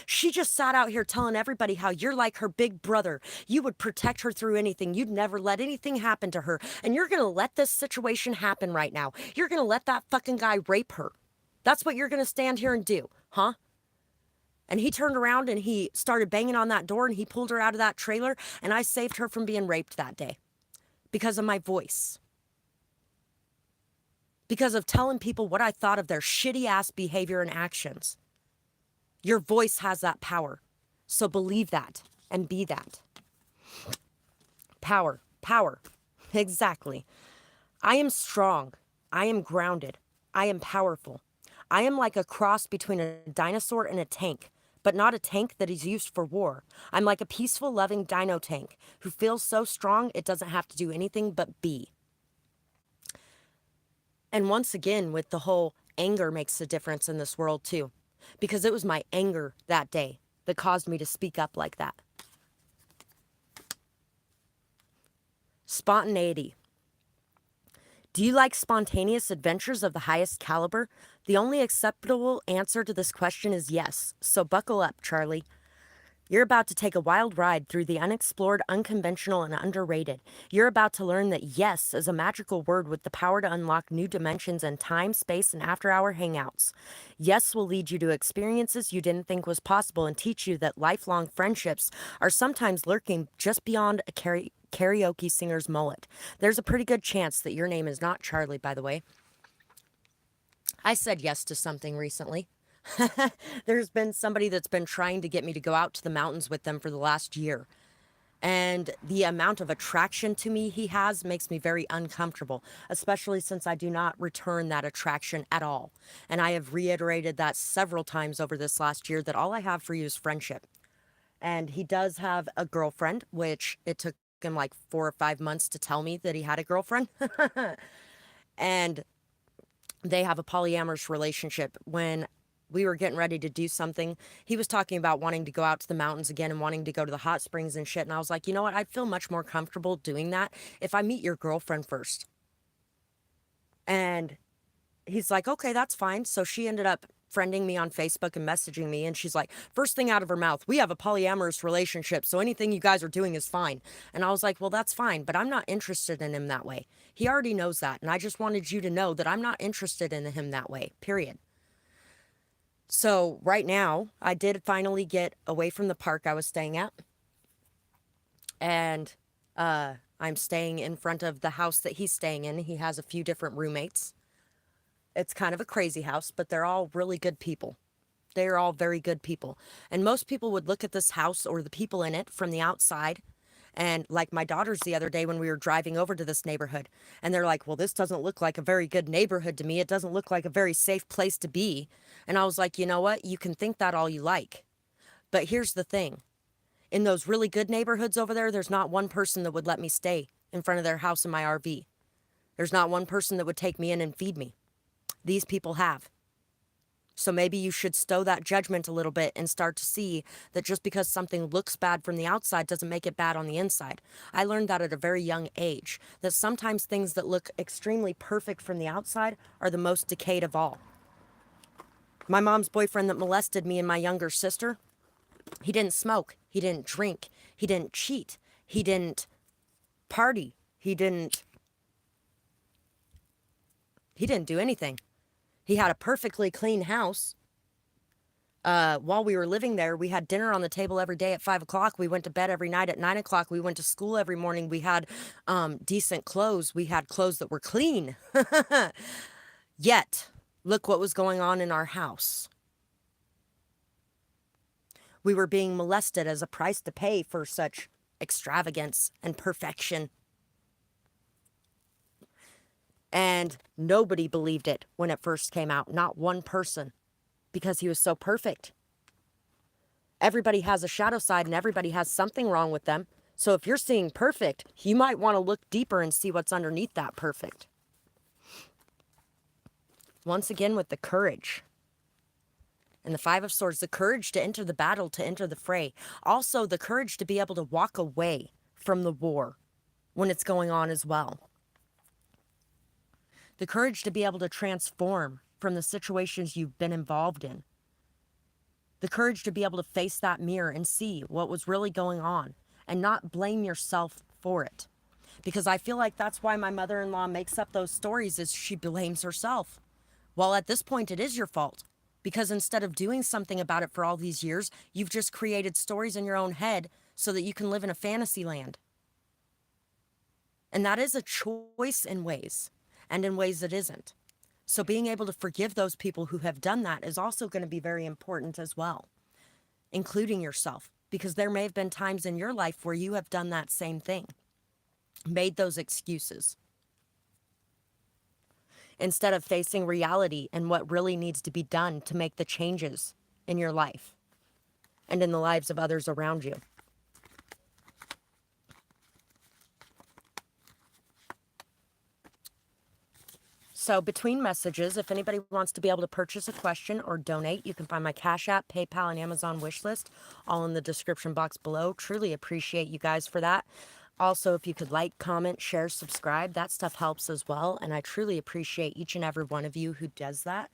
She just sat out here telling everybody how you're like her big brother. You would protect her through anything. You'd never let anything happen to her. And you're going to let this situation happen right now. You're going to let that fucking guy rape her. That's what you're going to stand here and do, huh?" And he turned around and he started banging on that door and he pulled her out of that trailer. And I saved her from being raped that day because of my voice. Because of telling people what I thought of their shitty ass behavior and actions. Your voice has that power. So believe that and be that. Power. Power. Exactly. I am strong. I am grounded. I am powerful. I am like a cross between a dinosaur and a tank, but not a tank that is used for war. I'm like a peaceful, loving dino tank who feels so strong it doesn't have to do anything but be. And once again, with the whole anger makes a difference in this world too. Because it was my anger that day that caused me to speak up like that. Spontaneity. Do you like spontaneous adventures of the highest caliber? The only acceptable answer to this question is yes. So buckle up, Charlie. You're about to take a wild ride through the unexplored, unconventional, and underrated. You're about to learn that yes is a magical word with the power to unlock new dimensions in time, space, and after-hour hangouts. Yes will lead you to experiences you didn't think was possible and teach you that lifelong friendships are sometimes lurking just beyond a karaoke singer's mullet. There's a pretty good chance that your name is not Charlie, by the way. I said yes to something recently. There's been somebody that's been trying to get me to go out to the mountains with them for the last year. And the amount of attraction to me he has makes me very uncomfortable, especially since I do not return that attraction at all. And I have reiterated that several times over this last year that all I have for you is friendship. And he does have a girlfriend, which it took him like 4 or 5 months to tell me that he had a girlfriend. And they have a polyamorous relationship. When we were getting ready to do something, he was talking about wanting to go out to the mountains again and wanting to go to the hot springs and shit. And I was like, you know what? I'd feel much more comfortable doing that if I meet your girlfriend first. And he's like, okay, that's fine. So she ended up friending me on Facebook and messaging me. And she's like, first thing out of her mouth, we have a polyamorous relationship. So anything you guys are doing is fine. And I was like, well, that's fine, but I'm not interested in him that way. He already knows that. And I just wanted you to know that I'm not interested in him that way, period. So right now, I did finally get away from the park I was staying at. And I'm staying in front of the house that he's staying in. He has a few different roommates. It's kind of a crazy house, but they're all really good people. They're all very good people. And most people would look at this house or the people in it from the outside. And like my daughters the other day when we were driving over to this neighborhood, and they're like, well, this doesn't look like a very good neighborhood to me. It doesn't look like a very safe place to be. And I was like, you know what? You can think that all you like. But here's the thing. In those really good neighborhoods over there, there's not one person that would let me stay in front of their house in my RV. There's not one person that would take me in and feed me. These people have. So maybe you should stow that judgment a little bit and start to see that just because something looks bad from the outside doesn't make it bad on the inside. I learned that at a very young age, that sometimes things that look extremely perfect from the outside are the most decayed of all. My mom's boyfriend that molested me and my younger sister, he didn't smoke, he didn't drink, he didn't cheat, he didn't party, he didn't do anything. He had a perfectly clean house. While we were living there, we had dinner on the table every day at 5 o'clock. We went to bed every night at 9 o'clock. We went to school every morning. We had decent clothes. We had clothes that were clean. Yet, look what was going on in our house. We were being molested as a price to pay for such extravagance and perfection. And nobody believed it when it first came out. Not one person. Because he was so perfect. Everybody has a shadow side and everybody has something wrong with them. So if you're seeing perfect, you might want to look deeper and see what's underneath that perfect. Once again with the courage. And the Five of Swords, the courage to enter the battle, to enter the fray. Also the courage to be able to walk away from the war when it's going on as well. The courage to be able to transform from the situations you've been involved in. The courage to be able to face that mirror and see what was really going on and not blame yourself for it. Because I feel like that's why my mother-in-law makes up those stories, is she blames herself. Well, at this point, it is your fault. Because instead of doing something about it for all these years, you've just created stories in your own head so that you can live in a fantasy land. And that is a choice in ways. And in ways it isn't. So being able to forgive those people who have done that is also going to be very important as well, including yourself, because there may have been times in your life where you have done that same thing, made those excuses, instead of facing reality and what really needs to be done to make the changes in your life and in the lives of others around you. So between messages, if anybody wants to be able to purchase a question or donate, you can find my Cash App, PayPal, and Amazon wish list all in the description box below. Truly appreciate you guys for that. Also, if you could like, comment, share, subscribe, that stuff helps as well. And I truly appreciate each and every one of you who does that.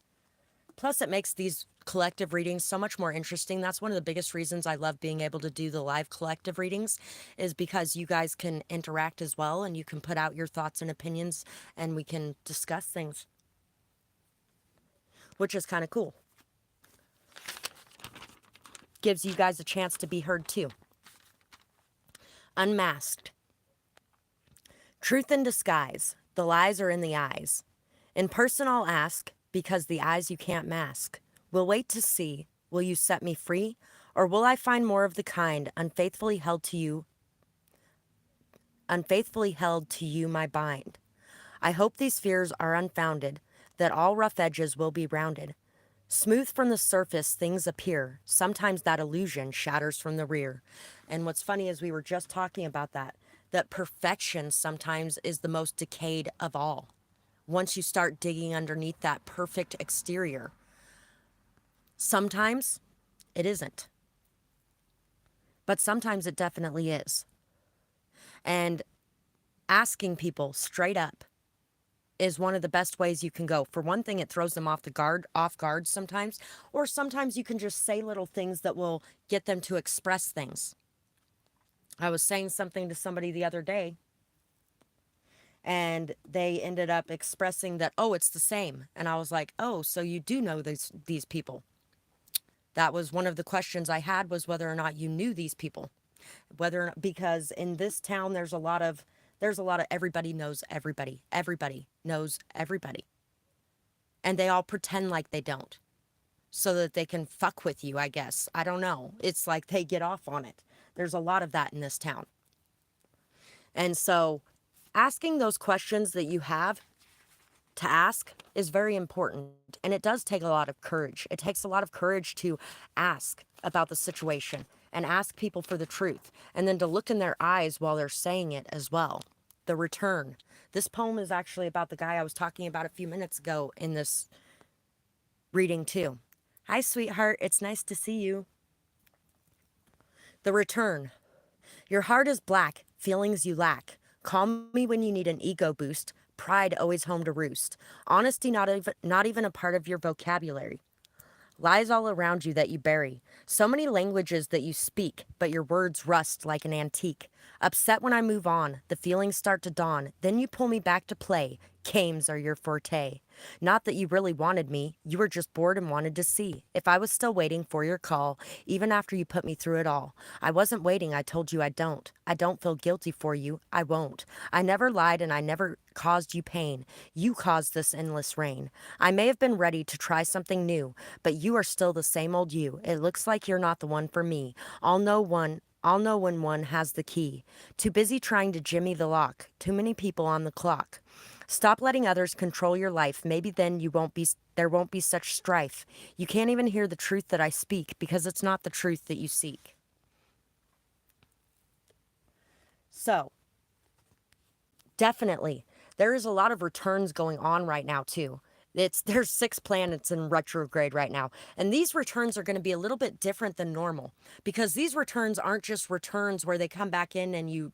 Plus, it makes these collective readings so much more interesting. That's one of the biggest reasons I love being able to do the live collective readings, is because you guys can interact as well and you can put out your thoughts and opinions and we can discuss things, which is kind of cool. Gives you guys a chance to be heard too. Unmasked. Truth in disguise. The lies are in the eyes. In person I'll ask, because the eyes you can't mask. We'll wait to see, will you set me free? Or will I find more of the kind unfaithfully held to you my bind? I hope these fears are unfounded, that all rough edges will be rounded. Smooth from the surface things appear. Sometimes that illusion shatters from the rear. And what's funny is we were just talking about that perfection sometimes is the most decayed of all. Once you start digging underneath that perfect exterior, sometimes it isn't. But sometimes it definitely is. And asking people straight up is one of the best ways you can go. For one thing, it throws them off guard sometimes, or sometimes you can just say little things that will get them to express things. I was saying something to somebody the other day, and they ended up expressing that, oh, it's the same. And I was like, oh, so you do know these people. That was one of the questions I had, was whether or not you knew these people. Whether or not, because in this town there's a lot of everybody knows everybody. Everybody knows everybody. And they all pretend like they don't, so that they can fuck with you, I guess. I don't know. It's like they get off on it. There's a lot of that in this town. And so asking those questions that you have to ask is very important. And it does take a lot of courage. It takes a lot of courage to ask about the situation and ask people for the truth, and then to look in their eyes while they're saying it as well. The return. This poem is actually about the guy I was talking about a few minutes ago in this reading too. Hi, sweetheart. It's nice to see you. The return. Your heart is black, feelings you lack. Call me when you need an ego boost. Pride always home to roost. Honesty not even a part of your vocabulary. Lies all around you that you bury. So many languages that you speak, but your words rust like an antique. Upset when I move on, the feelings start to dawn. Then you pull me back to play. Games are your forte. Not that you really wanted me, you were just bored and wanted to see if I was still waiting for your call, even after you put me through it all. I wasn't waiting, I told you I don't. I don't feel guilty for you, I won't. I never lied and I never caused you pain. You caused this endless rain. I may have been ready to try something new, but you are still the same old you. It looks like you're not the one for me. I'll know when one has the key. Too busy trying to jimmy the lock. Too many people on the clock. Stop letting others control your life. Maybe then there won't be such strife. You can't even hear the truth that I speak because it's not the truth that you seek. So, definitely, there is a lot of returns going on right now too. There's 6 planets in retrograde right now. And these returns are going to be a little bit different than normal, because these returns aren't just returns where they come back in and you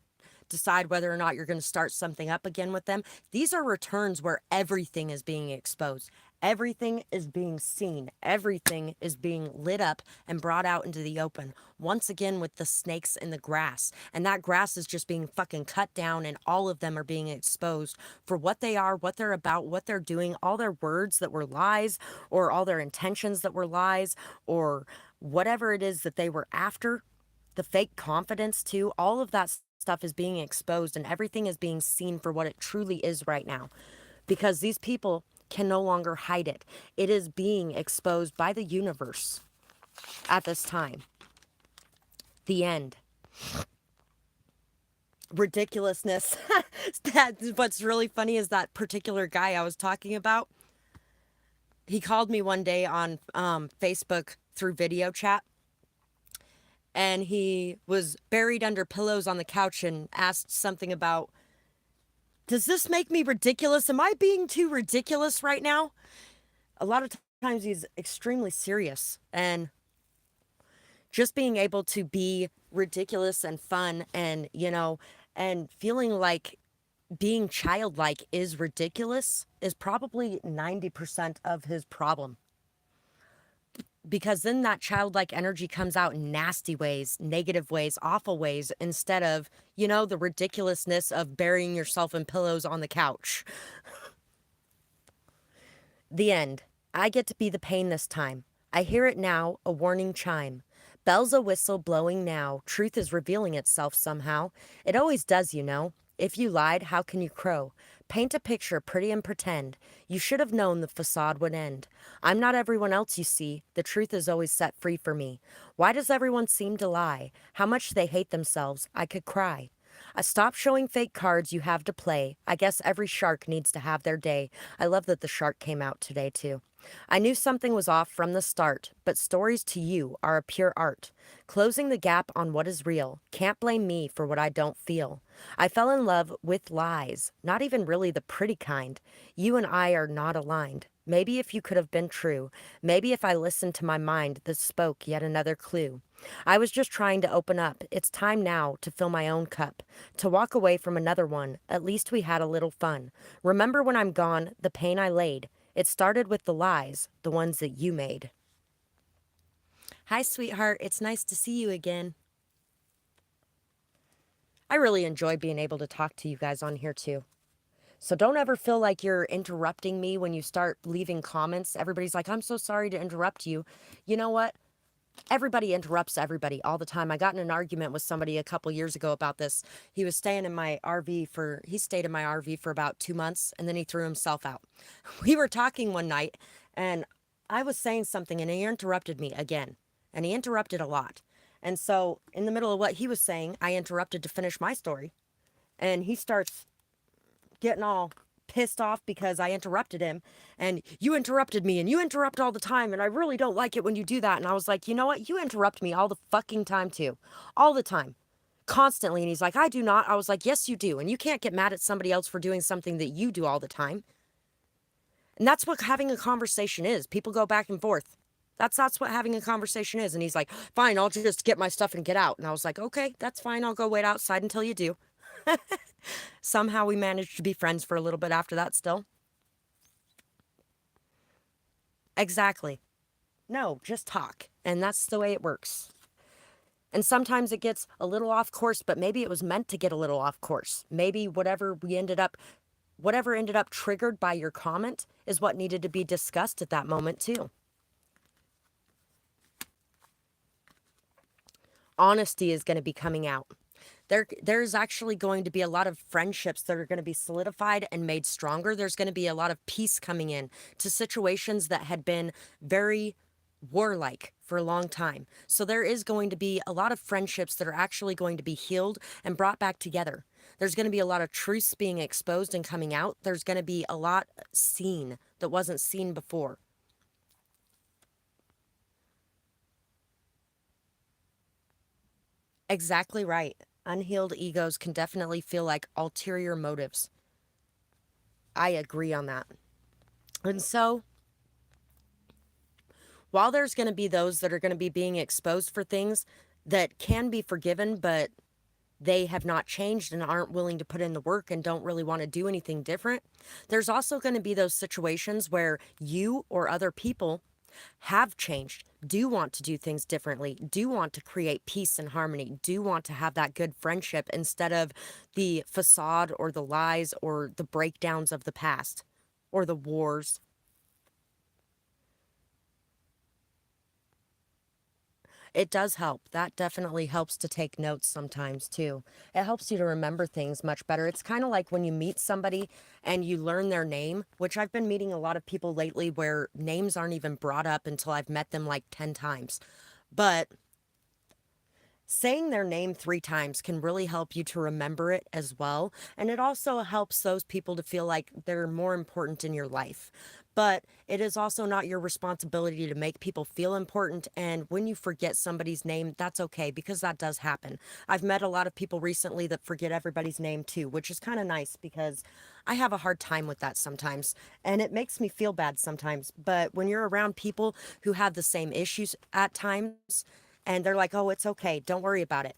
decide whether or not you're going to start something up again with them. These are returns where everything is being exposed. Everything is being seen. Everything is being lit up and brought out into the open. Once again with the snakes in the grass. And that grass is just being fucking cut down, and all of them are being exposed for what they are, what they're about, what they're doing, all their words that were lies, or all their intentions that were lies, or whatever it is that they were after. The fake confidence too, all of that stuff is being exposed, and everything is being seen for what it truly is right now, because these people can no longer hide it. It is being exposed by the universe at this time. The end. Ridiculousness. What's really funny is that particular guy I was talking about, he called me one day on Facebook through video chat, and he was buried under pillows on the couch and asked something about, does this make me ridiculous? Am I being too ridiculous right now? A lot of times he's extremely serious, and just being able to be ridiculous and fun and, and feeling like being childlike is ridiculous is probably 90% of his problem. because then that childlike energy comes out in nasty ways, negative ways, awful ways, instead of, the ridiculousness of burying yourself in pillows on the couch. The end. I get to be the pain this time. I hear it now, a warning chime. Bells a whistle blowing now. Truth is revealing itself somehow. It always does, you know. If you lied, how can you crow? Paint a picture pretty and pretend. You should have known the facade would end. I'm not everyone else you see. The truth is always set free for me. Why does everyone seem to lie? How much they hate themselves. I could cry. Stop showing fake cards you have to play. I guess every shark needs to have their day. I love that the shark came out today, too. I knew something was off from the start, but stories to you are a pure art. Closing the gap on what is real. Can't blame me for what I don't feel. I fell in love with lies, not even really the pretty kind. You and I are not aligned. Maybe if you could have been true. Maybe if I listened to my mind that spoke yet another clue. I was just trying to open up. It's time now to fill my own cup, to walk away from another one. At least we had a little fun. Remember when I'm gone, the pain I laid. It started with the lies, the ones that you made. Hi, sweetheart. It's nice to see you again. I really enjoy being able to talk to you guys on here too. So don't ever feel like you're interrupting me when you start leaving comments. Everybody's like, I'm so sorry to interrupt you. You know what? Everybody interrupts everybody all the time. I got in an argument with somebody a couple years ago about this. He stayed in my RV for about 2 months, and then he threw himself out. We were talking one night, and I was saying something, and he interrupted me again, and he interrupted a lot. And so in the middle of what he was saying, I interrupted to finish my story, and he starts getting all pissed off because I interrupted him, and you interrupted me, and you interrupt all the time, and I really don't like it when you do that. And I was like, you know what? You interrupt me all the fucking time too. All the time. Constantly. And he's like, I do not. I was like, yes, you do. And you can't get mad at somebody else for doing something that you do all the time. And that's what having a conversation is. People go back and forth. That's what having a conversation is. And he's like, fine, I'll just get my stuff and get out. And I was like, okay, that's fine. I'll go wait outside until you do. Somehow we managed to be friends for a little bit after that still. Exactly. No, just talk. And that's the way it works. And sometimes it gets a little off course, but maybe it was meant to get a little off course. Maybe whatever ended up triggered by your comment is what needed to be discussed at that moment too. Honesty is going to be coming out. There's actually going to be a lot of friendships that are going to be solidified and made stronger. There's going to be a lot of peace coming in to situations that had been very warlike for a long time. So there is going to be a lot of friendships that are actually going to be healed and brought back together. There's going to be a lot of truths being exposed and coming out. There's going to be a lot seen that wasn't seen before. Exactly right. Unhealed egos can definitely feel like ulterior motives. I agree on that. And so, while there's going to be those that are going to be being exposed for things that can be forgiven, but they have not changed and aren't willing to put in the work and don't really want to do anything different, there's also going to be those situations where you or other people have changed, do want to do things differently, do want to create peace and harmony, do want to have that good friendship instead of the facade or the lies or the breakdowns of the past or the wars. It does help. That definitely helps to take notes sometimes too. It helps you to remember things much better. It's kind of like when you meet somebody and you learn their name, which I've been meeting a lot of people lately where names aren't even brought up until I've met them like 10 times. But saying their name 3 times can really help you to remember it as well. And it also helps those people to feel like they're more important in your life. But it is also not your responsibility to make people feel important. And when you forget somebody's name, that's okay because that does happen. I've met a lot of people recently that forget everybody's name too, which is kind of nice because I have a hard time with that sometimes. And it makes me feel bad sometimes. But when you're around people who have the same issues at times, and they're like, oh, it's okay, don't worry about it,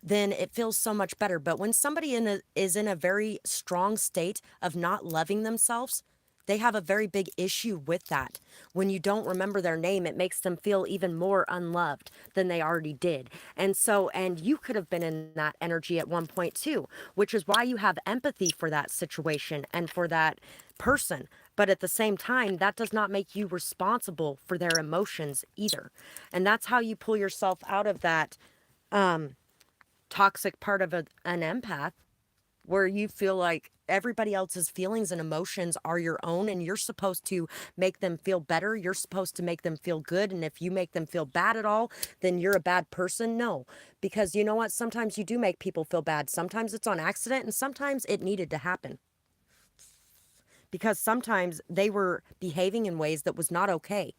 then it feels so much better. But when somebody is in a very strong state of not loving themselves, they have a very big issue with that. When you don't remember their name, it makes them feel even more unloved than they already did. And so, and you could have been in that energy at one point too, which is why you have empathy for that situation and for that person. But at the same time, that does not make you responsible for their emotions either. And that's how you pull yourself out of that toxic part of an empath, where you feel like everybody else's feelings and emotions are your own, and you're supposed to make them feel better. You're supposed to make them feel good. And if you make them feel bad at all, then you're a bad person. No, because you know what? Sometimes you do make people feel bad. Sometimes it's on accident, and sometimes it needed to happen. Because sometimes they were behaving in ways that was not okay.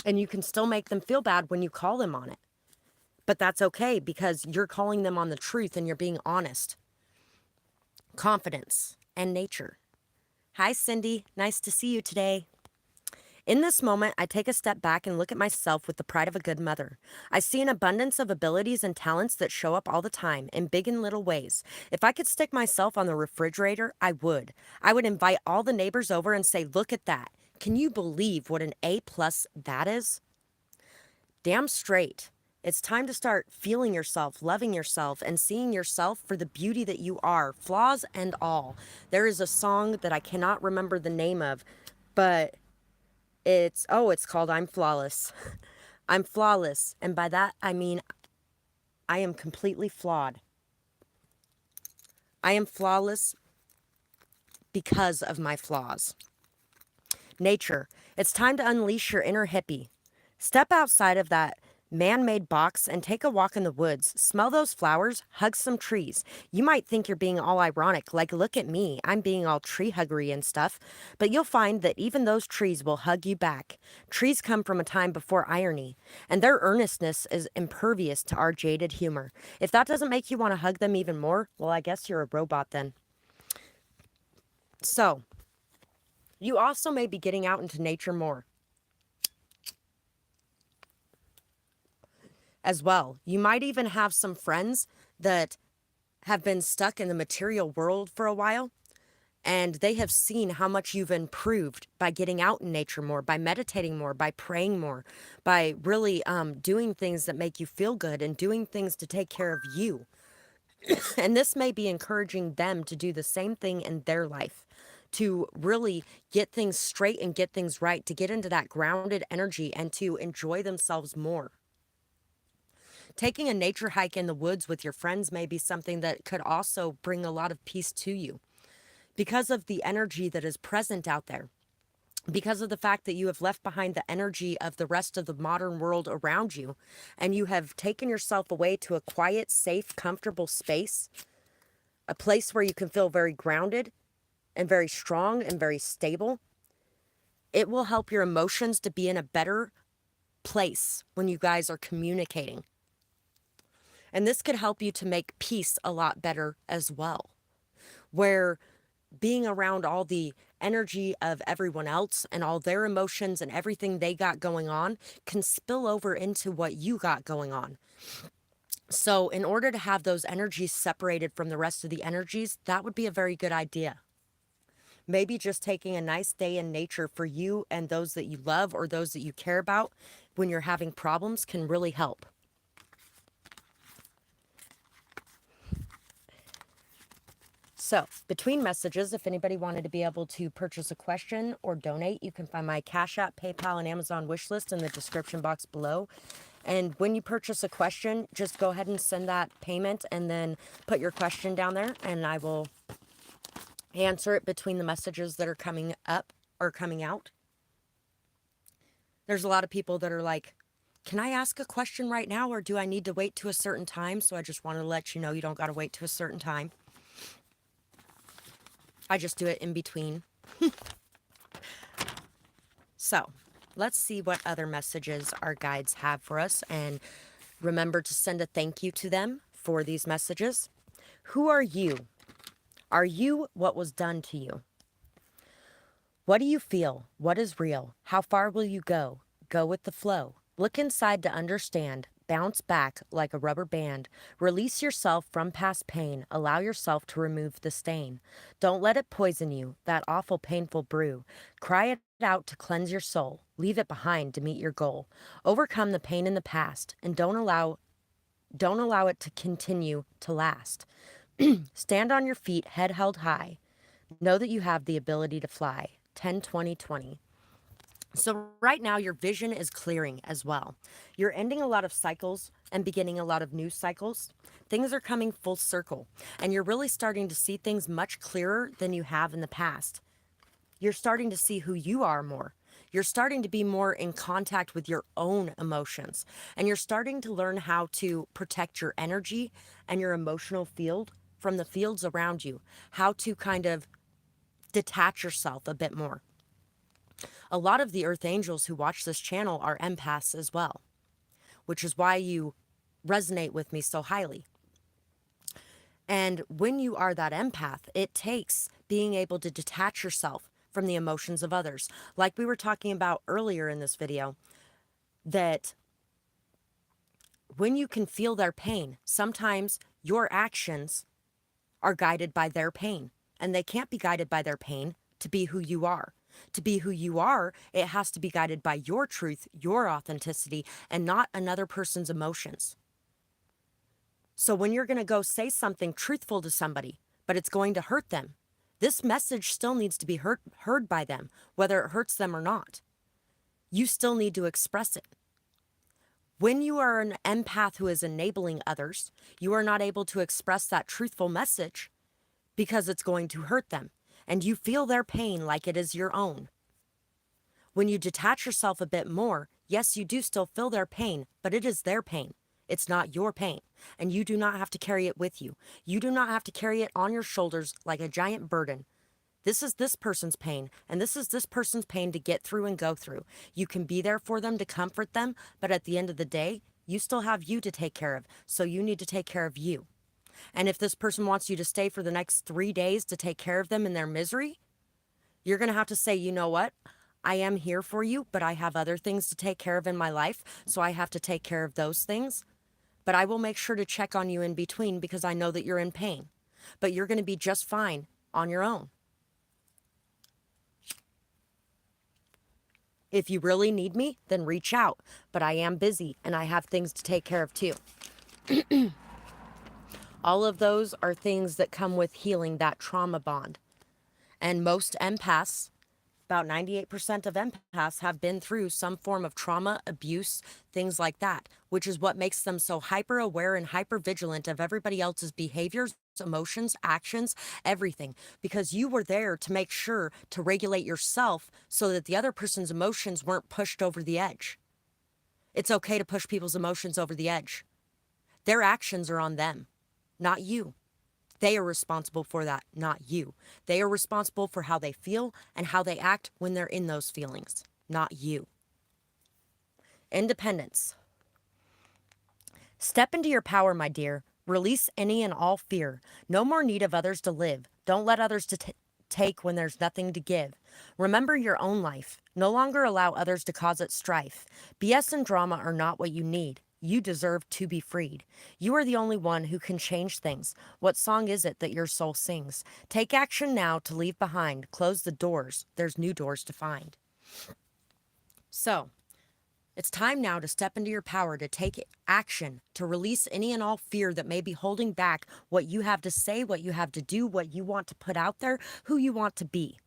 And you can still make them feel bad when you call them on it. But that's okay, because you're calling them on the truth and you're being honest. Confidence and nature. Hi, Cindy. Nice to see you today. In this moment, I take a step back and look at myself with the pride of a good mother. I see an abundance of abilities and talents that show up all the time, in big and little ways. If I could stick myself on the refrigerator, I would. I would invite all the neighbors over and say, look at that. Can you believe what an A+ that is? Damn straight. It's time to start feeling yourself, loving yourself, and seeing yourself for the beauty that you are, flaws and all. There is a song that I cannot remember the name of, but it's called I'm Flawless. I'm flawless. And by that, I mean, I am completely flawed. I am flawless because of my flaws. Nature. It's time to unleash your inner hippie. Step outside of that man-made box and take a walk in the woods. Smell those flowers, hug some trees. You might think you're being all ironic, like look at me, I'm being all tree huggery and stuff, but you'll find that even those trees will hug you back. Trees come from a time before irony, and their earnestness is impervious to our jaded humor. If that doesn't make you want to hug them even more, well, I guess you're a robot then. So, you also may be getting out into nature more. As well. You might even have some friends that have been stuck in the material world for a while, and they have seen how much you've improved by getting out in nature more, by meditating more, by praying more, by really doing things that make you feel good and doing things to take care of you. And this may be encouraging them to do the same thing in their life, to really get things straight and get things right, to get into that grounded energy and to enjoy themselves more. Taking a nature hike in the woods with your friends may be something that could also bring a lot of peace to you because of the energy that is present out there, because of the fact that you have left behind the energy of the rest of the modern world around you, and you have taken yourself away to a quiet, safe, comfortable space, a place where you can feel very grounded and very strong and very stable. It will help your emotions to be in a better place when you guys are communicating. And this could help you to make peace a lot better as well, where being around all the energy of everyone else and all their emotions and everything they got going on can spill over into what you got going on. So in order to have those energies separated from the rest of the energies, that would be a very good idea. Maybe just taking a nice day in nature for you and those that you love or those that you care about when you're having problems can really help. So, between messages, if anybody wanted to be able to purchase a question or donate, you can find my Cash App, PayPal, and Amazon wish list in the description box below. And when you purchase a question, just go ahead and send that payment and then put your question down there, and I will answer it between the messages that are coming up or coming out. There's a lot of people that are like, can I ask a question right now, or do I need to wait to a certain time? So I just wanted to let you know you don't got to wait to a certain time. I just do it in between. So, let's see what other messages our guides have for us, and remember to send a thank you to them for these messages. Who are you? Are you what was done to you? What do you feel? What is real? How far will you go? Go with the flow. Look inside to understand. bounce back like a rubber band. Release yourself from past pain. Allow yourself to remove the stain. Don't let it poison you, that awful painful brew. Cry it out to cleanse your soul. Leave it behind to meet your goal. Overcome the pain in the past and don't allow it to continue to last. Stand on your feet, head held high. Know that you have the ability to fly. 10-20-20. So right now your vision is clearing as well. You're ending a lot of cycles and beginning a lot of new cycles. Things are coming full circle and you're really starting to see things much clearer than you have in the past. You're starting to see who you are more. You're starting to be more in contact with your own emotions and you're starting to learn how to protect your energy and your emotional field from the fields around you, how to kind of detach yourself a bit more. A lot of the earth angels who watch this channel are empaths as well, which is why you resonate with me so highly. And when you are that empath, it takes being able to detach yourself from the emotions of others. Like we were talking about earlier in this video, that when you can feel their pain, sometimes your actions are guided by their pain, and they can't be guided by their pain to be who you are. To be who you are, it has to be guided by your truth, your authenticity, and not another person's emotions. So when you're going to go say something truthful to somebody, but it's going to hurt them, this message still needs to be heard by them, whether it hurts them or not. You still need to express it. When you are an empath who is enabling others, you are not able to express that truthful message because it's going to hurt them, and you feel their pain like it is your own. When you detach yourself a bit more, yes, you do still feel their pain, but it is their pain. It's not your pain, and you do not have to carry it with you. You do not have to carry it on your shoulders like a giant burden. This is this person's pain, and this is this person's pain to get through and go through. You can be there for them to comfort them, but at the end of the day, you still have you to take care of, so you need to take care of you. And if this person wants you to stay for the next 3 days to take care of them in their misery, you're going to have to say, you know what? I am here for you, but I have other things to take care of in my life, so I have to take care of those things. But I will make sure to check on you in between because I know that you're in pain. But you're going to be just fine on your own. If you really need me, then reach out. But I am busy and I have things to take care of too. All of those are things that come with healing that trauma bond. And most empaths, about 98% of empaths, have been through some form of trauma, abuse, things like that, which is what makes them so hyper aware and hyper vigilant of everybody else's behaviors, emotions, actions, everything. Because you were there to make sure to regulate yourself so that the other person's emotions weren't pushed over the edge. It's okay to push people's emotions over the edge. Their actions are on them, not you. They are responsible for that, not you. They are responsible for how they feel and how they act when they're in those feelings, not you. Independence. Step into your power, my dear. Release any and all fear. No more need of others to live. Don't let others take when there's nothing to give. Remember your own life. No longer allow others to cause it strife. BS and drama are not what you need. You deserve to be freed. You are the only one who can change things. What song is it that your soul sings? Take action now to leave behind. Close the doors. There's new doors to find. So, it's time now to step into your power, to take action, to release any and all fear that may be holding back what you have to say, what you have to do, what you want to put out there, who you want to be.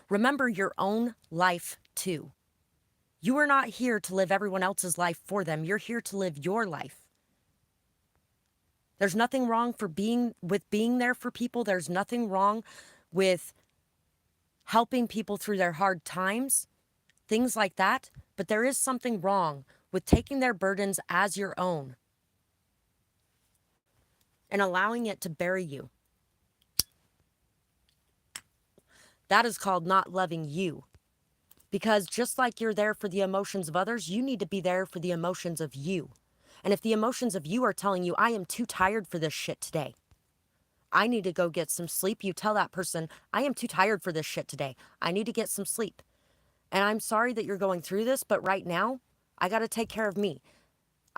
Remember your own life too. You are not here to live everyone else's life for them. You're here to live your life. There's nothing wrong with being there for people. There's nothing wrong with helping people through their hard times, things like that. But there is something wrong with taking their burdens as your own and allowing it to bury you. That is called not loving you. Because just like you're there for the emotions of others, you need to be there for the emotions of you. And if the emotions of you are telling you, I am too tired for this shit today, I need to go get some sleep, you tell that person, I am too tired for this shit today. I need to get some sleep. And I'm sorry that you're going through this, but right now, I got to take care of me.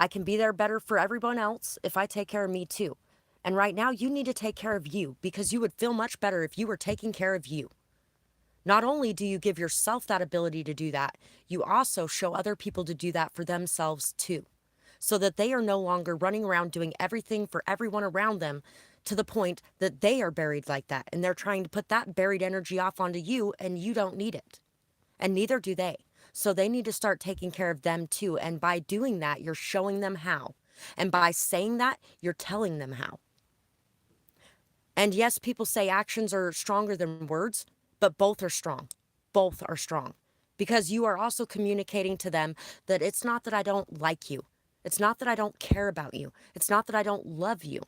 I can be there better for everyone else if I take care of me too. And right now, you need to take care of you because you would feel much better if you were taking care of you. Not only do you give yourself that ability to do that, you also show other people to do that for themselves too, so that they are no longer running around doing everything for everyone around them to the point that they are buried like that. And they're trying to put that buried energy off onto you, and you don't need it. And neither do they. So they need to start taking care of them too. And by doing that, you're showing them how. And by saying that, you're telling them how. And yes, people say actions are stronger than words, but both are strong. Both are strong. Because you are also communicating to them that it's not that I don't like you. It's not that I don't care about you. It's not that I don't love you.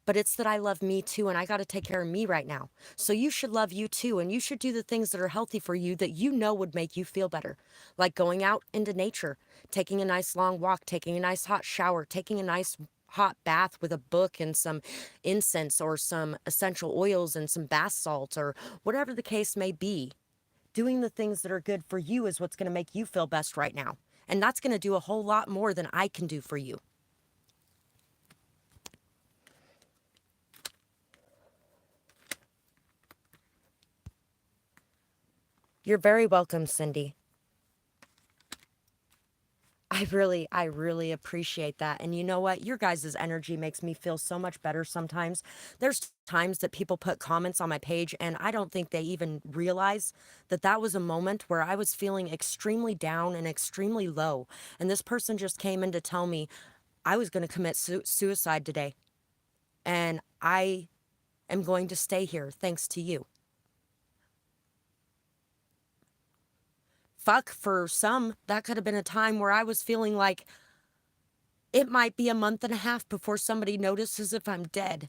But it's that I love me too, and I got to take care of me right now. So you should love you too, and you should do the things that are healthy for you that you know would make you feel better. Like going out into nature, taking a nice long walk, taking a nice hot shower, taking a nice hot bath with a book and some incense or some essential oils and some bath salts or whatever the case may be. Doing the things that are good for you is what's going to make you feel best right now. And that's going to do a whole lot more than I can do for you. You're very welcome, Cindy. I really appreciate that. And you know what? Your guys' energy makes me feel so much better sometimes. There's times that people put comments on my page, and I don't think they even realize that that was a moment where I was feeling extremely down and extremely low. And this person just came in to tell me I was going to commit suicide today. And I am going to stay here thanks to you. Fuck, for some, that could have been a time where I was feeling like it might be a month and a half before somebody notices if I'm dead.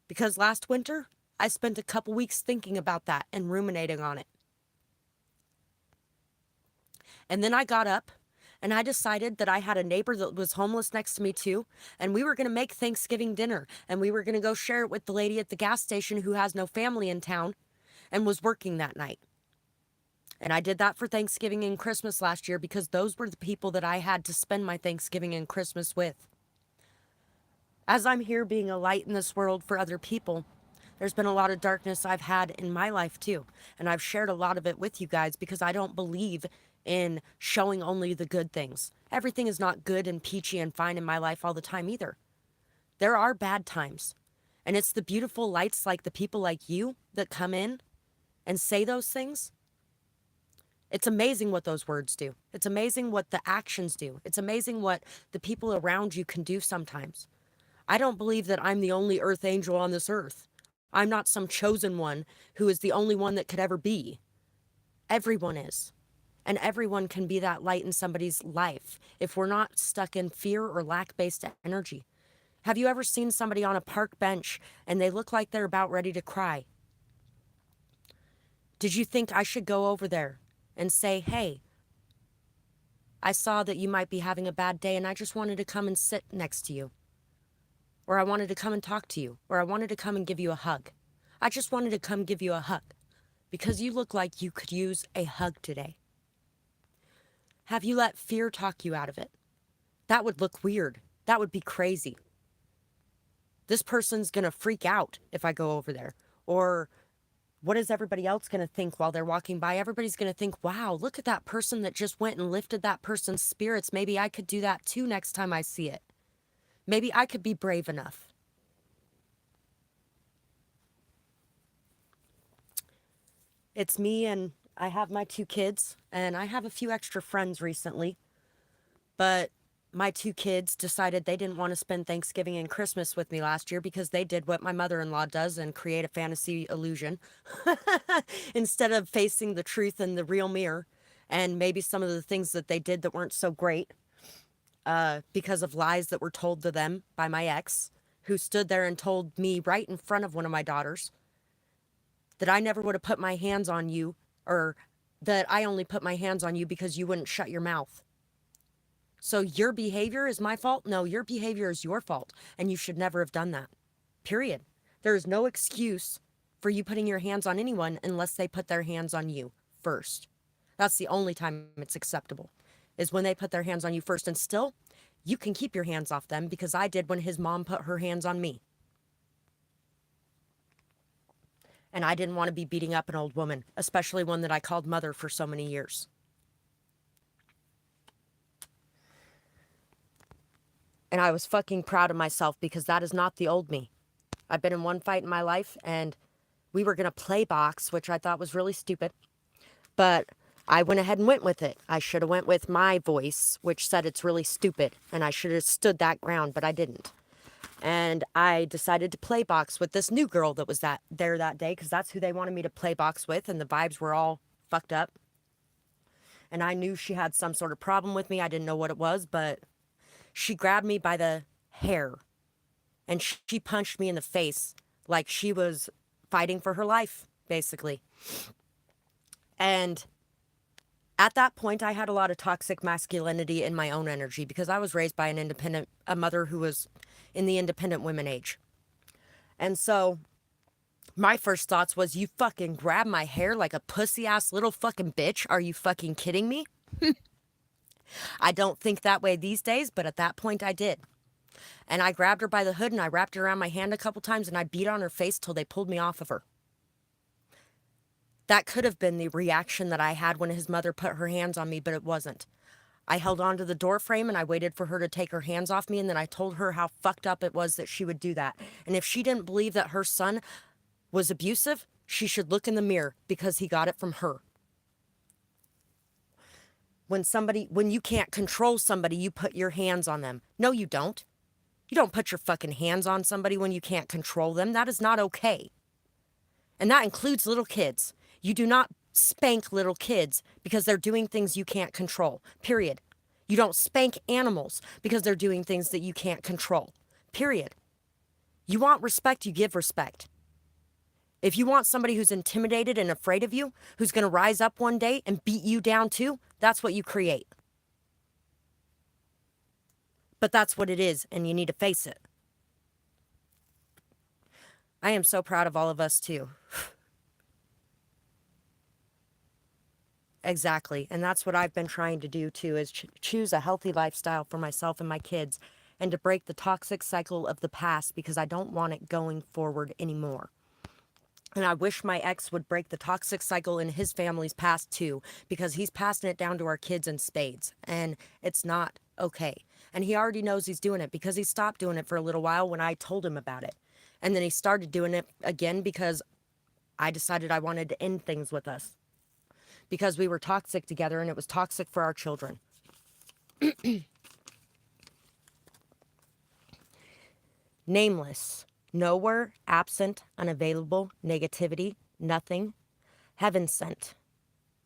Because last winter, I spent a couple weeks thinking about that and ruminating on it. And then I got up and I decided that I had a neighbor that was homeless next to me too. And we were going to make Thanksgiving dinner. And we were going to go share it with the lady at the gas station who has no family in town and was working that night. And I did that for Thanksgiving and Christmas last year because those were the people that I had to spend my Thanksgiving and Christmas with. As I'm here being a light in this world for other people, there's been a lot of darkness I've had in my life too. And I've shared a lot of it with you guys because I don't believe in showing only the good things. Everything is not good and peachy and fine in my life all the time either. There are bad times. And it's the beautiful lights like the people like you that come in and say those things. It's amazing what those words do. It's amazing what the actions do. It's amazing what the people around you can do sometimes. I don't believe that I'm the only earth angel on this earth. I'm not some chosen one who is the only one that could ever be. Everyone is. And everyone can be that light in somebody's life if we're not stuck in fear or lack-based energy. Have you ever seen somebody on a park bench and they look like they're about ready to cry? Did you think I should go over there and say, hey, I saw that you might be having a bad day and I just wanted to come and sit next to you? Or I wanted to come and talk to you, or I wanted to come and give you a hug. I just wanted to come give you a hug because you look like you could use a hug today. Have you let fear talk you out of it? That would look weird. That would be crazy. This person's going to freak out if I go over there. Or what is everybody else going to think while they're walking by? Everybody's going to think, wow, look at that person that just went and lifted that person's spirits. Maybe I could do that too next time I see it. Maybe I could be brave enough. It's me, and I have my 2 kids, and I have a few extra friends recently. But my 2 kids decided they didn't want to spend Thanksgiving and Christmas with me last year because they did what my mother-in-law does and create a fantasy illusion instead of facing the truth and the real mirror and maybe some of the things that they did that weren't so great. Because of lies that were told to them by my ex, who stood there and told me right in front of one of my daughters that I never would have put my hands on you, or that I only put my hands on you because you wouldn't shut your mouth. So your behavior is my fault? No, your behavior is your fault, and you should never have done that. Period. There is no excuse for you putting your hands on anyone unless they put their hands on you first. That's the only time it's acceptable. is when they put their hands on you first. And still, you can keep your hands off them because I did when his mom put her hands on me. And I didn't want to be beating up an old woman, especially one that I called mother for so many years. And I was fucking proud of myself because that is not the old me. I've been in one fight in my life and we were going to play box, which I thought was really stupid. But I went ahead and went with it. I should have went with my voice, which said it's really stupid. And I should have stood that ground, but I didn't. And I decided to play box with this new girl that was there that day because that's who they wanted me to play box with. And the vibes were all fucked up. And I knew she had some sort of problem with me. I didn't know what it was, but she grabbed me by the hair and she punched me in the face like she was fighting for her life, basically. And at that point, I had a lot of toxic masculinity in my own energy because I was raised by a mother who was in the independent women age. And so my first thoughts was, you fucking grab my hair like a pussy ass little fucking bitch. Are you fucking kidding me? I don't think that way these days, but at that point I did. And I grabbed her by the hood and I wrapped it around my hand a couple times and I beat on her face till they pulled me off of her. That could have been the reaction that I had when his mother put her hands on me, but it wasn't. I held on to the door frame and I waited for her to take her hands off me, and then I told her how fucked up it was that she would do that. And if she didn't believe that her son was abusive, she should look in the mirror because he got it from her. When you can't control somebody, you put your hands on them. No, you don't. You don't put your fucking hands on somebody when you can't control them. That is not okay. And that includes little kids. You do not spank little kids because they're doing things you can't control, period. You don't spank animals because they're doing things that you can't control, period. You want respect, you give respect. If you want somebody who's intimidated and afraid of you, who's going to rise up one day and beat you down too, that's what you create. But that's what it is, and you need to face it. I am so proud of all of us too. Exactly. And that's what I've been trying to do too, is choose a healthy lifestyle for myself and my kids and to break the toxic cycle of the past because I don't want it going forward anymore. And I wish my ex would break the toxic cycle in his family's past too, because he's passing it down to our kids in spades and it's not okay. And he already knows he's doing it because he stopped doing it for a little while when I told him about it. And then he started doing it again because I decided I wanted to end things with us. Because we were toxic together and it was toxic for our children. Nameless, nowhere, absent, unavailable, negativity, nothing, heaven sent,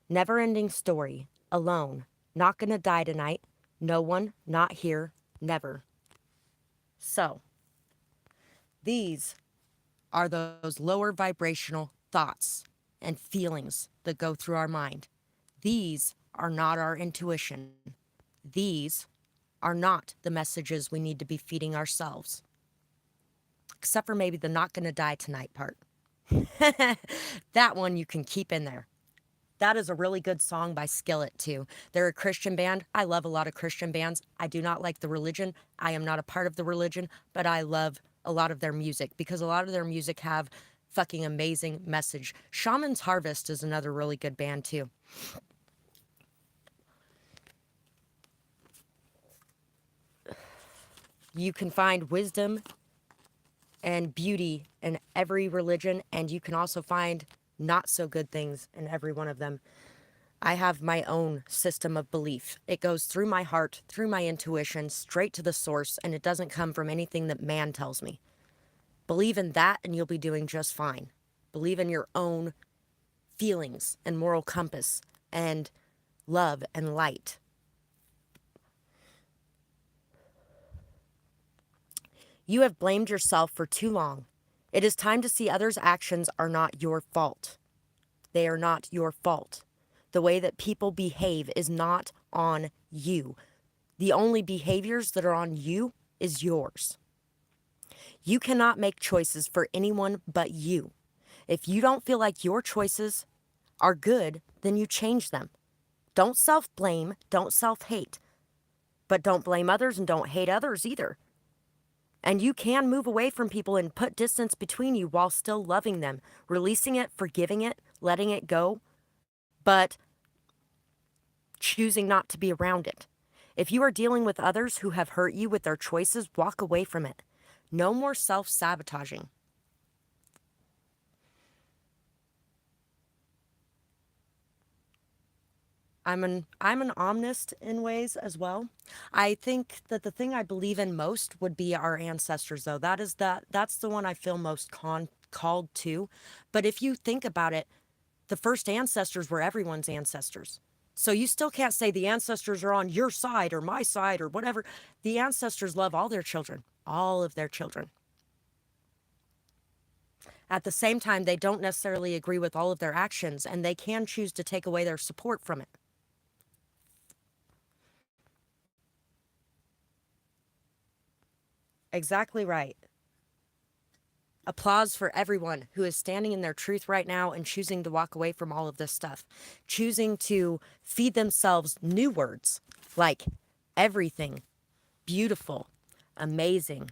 never ending story, alone, not gonna die tonight, no one, not here, never. So, these are those lower vibrational thoughts and feelings that go through our mind. These are not our intuition. These are not the messages we need to be feeding ourselves. Except for maybe the not gonna die tonight part. That one you can keep in there. That is a really good song by Skillet too. They're a Christian band. I love a lot of Christian bands. I do not like the religion. I am not a part of the religion, but I love a lot of their music because a lot of their music have fucking amazing message. Shaman's Harvest is another really good band too. You can find wisdom and beauty in every religion, and you can also find not so good things in every one of them. I have my own system of belief. It goes through my heart, through my intuition, straight to the source, and it doesn't come from anything that man tells me. Believe in that and you'll be doing just fine. Believe in your own feelings and moral compass and love and light. You have blamed yourself for too long. It is time to see others' actions are not your fault. They are not your fault. The way that people behave is not on you. The only behaviors that are on you is yours. You cannot make choices for anyone but you. If you don't feel like your choices are good, then you change them. Don't self-blame, don't self-hate, but don't blame others and don't hate others either. And you can move away from people and put distance between you while still loving them, releasing it, forgiving it, letting it go, but choosing not to be around it. If you are dealing with others who have hurt you with their choices, walk away from it. No more self-sabotaging. I'm an omnist in ways as well. I think that the thing I believe in most would be our ancestors, though. That's the one I feel most called to. But if you think about it, the first ancestors were everyone's ancestors. So you still can't say the ancestors are on your side or my side or whatever. The ancestors love all their children, all of their children. At the same time, they don't necessarily agree with all of their actions, and they can choose to take away their support from it. Exactly right. Applause for everyone who is standing in their truth right now and choosing to walk away from all of this stuff, choosing to feed themselves new words like everything, beautiful, amazing,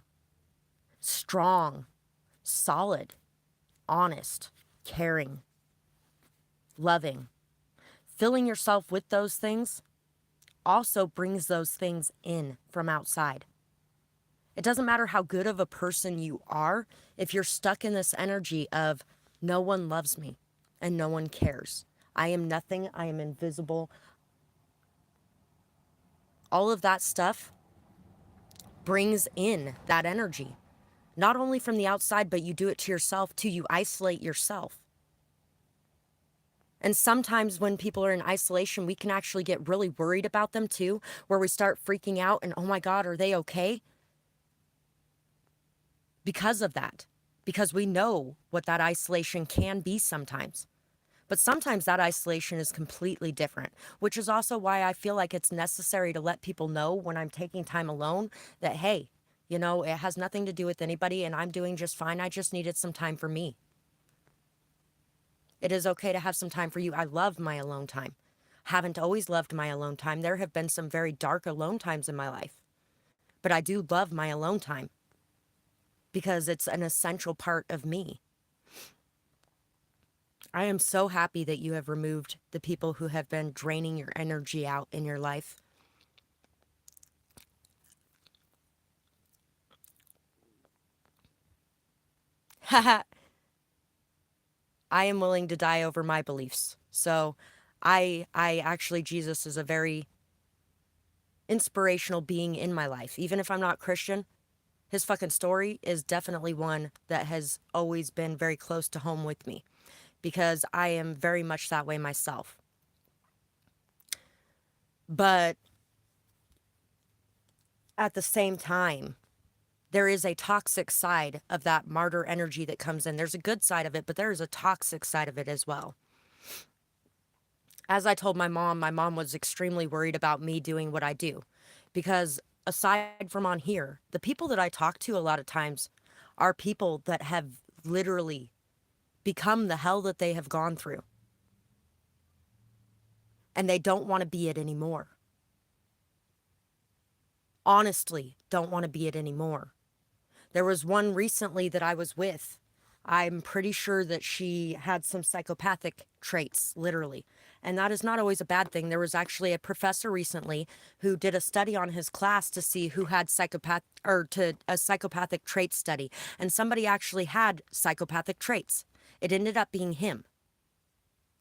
strong, solid, honest, caring, loving. Filling yourself with those things also brings those things in from outside. It doesn't matter how good of a person you are if you're stuck in this energy of no one loves me and no one cares. I am nothing. I am invisible. All of that stuff brings in that energy, not only from the outside, but you do it to yourself too. You isolate yourself. And sometimes when people are in isolation, we can actually get really worried about them too, where we start freaking out and, oh my God, are they okay? Because of that, because we know what that isolation can be sometimes. But sometimes that isolation is completely different, which is also why I feel like it's necessary to let people know when I'm taking time alone that, hey, you know, it has nothing to do with anybody and I'm doing just fine. I just needed some time for me. It is okay to have some time for you. I love my alone time. Haven't always loved my alone time. There have been some very dark alone times in my life, but I do love my alone time because it's an essential part of me. I am so happy that you have removed the people who have been draining your energy out in your life. Haha. I am willing to die over my beliefs. So I actually, Jesus is a very inspirational being in my life. Even if I'm not Christian, his fucking story is definitely one that has always been very close to home with me because I am very much that way myself. But at the same time, there is a toxic side of that martyr energy that comes in. There's a good side of it, but there is a toxic side of it as well. As I told my mom was extremely worried about me doing what I do because aside from on here, the people that I talk to a lot of times are people that have literally become the hell that they have gone through. And they don't want to be it anymore. Honestly, don't want to be it anymore. There was one recently that I was with. I'm pretty sure that she had some psychopathic traits, literally. And that is not always a bad thing. There was actually a professor recently who did a study on his class to see who had a psychopathic trait study. And somebody actually had psychopathic traits. It ended up being him.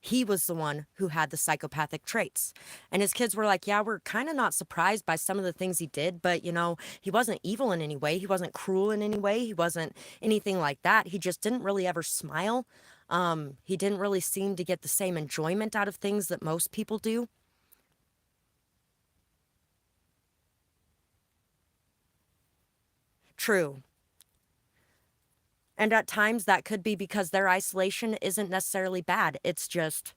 He was the one who had the psychopathic traits. And his kids were like, yeah, we're kind of not surprised by some of the things he did, but, you know, he wasn't evil in any way. He wasn't cruel in any way. He wasn't anything like that. He just didn't really ever smile. He didn't really seem to get the same enjoyment out of things that most people do. True. And at times that could be because their isolation isn't necessarily bad. It's just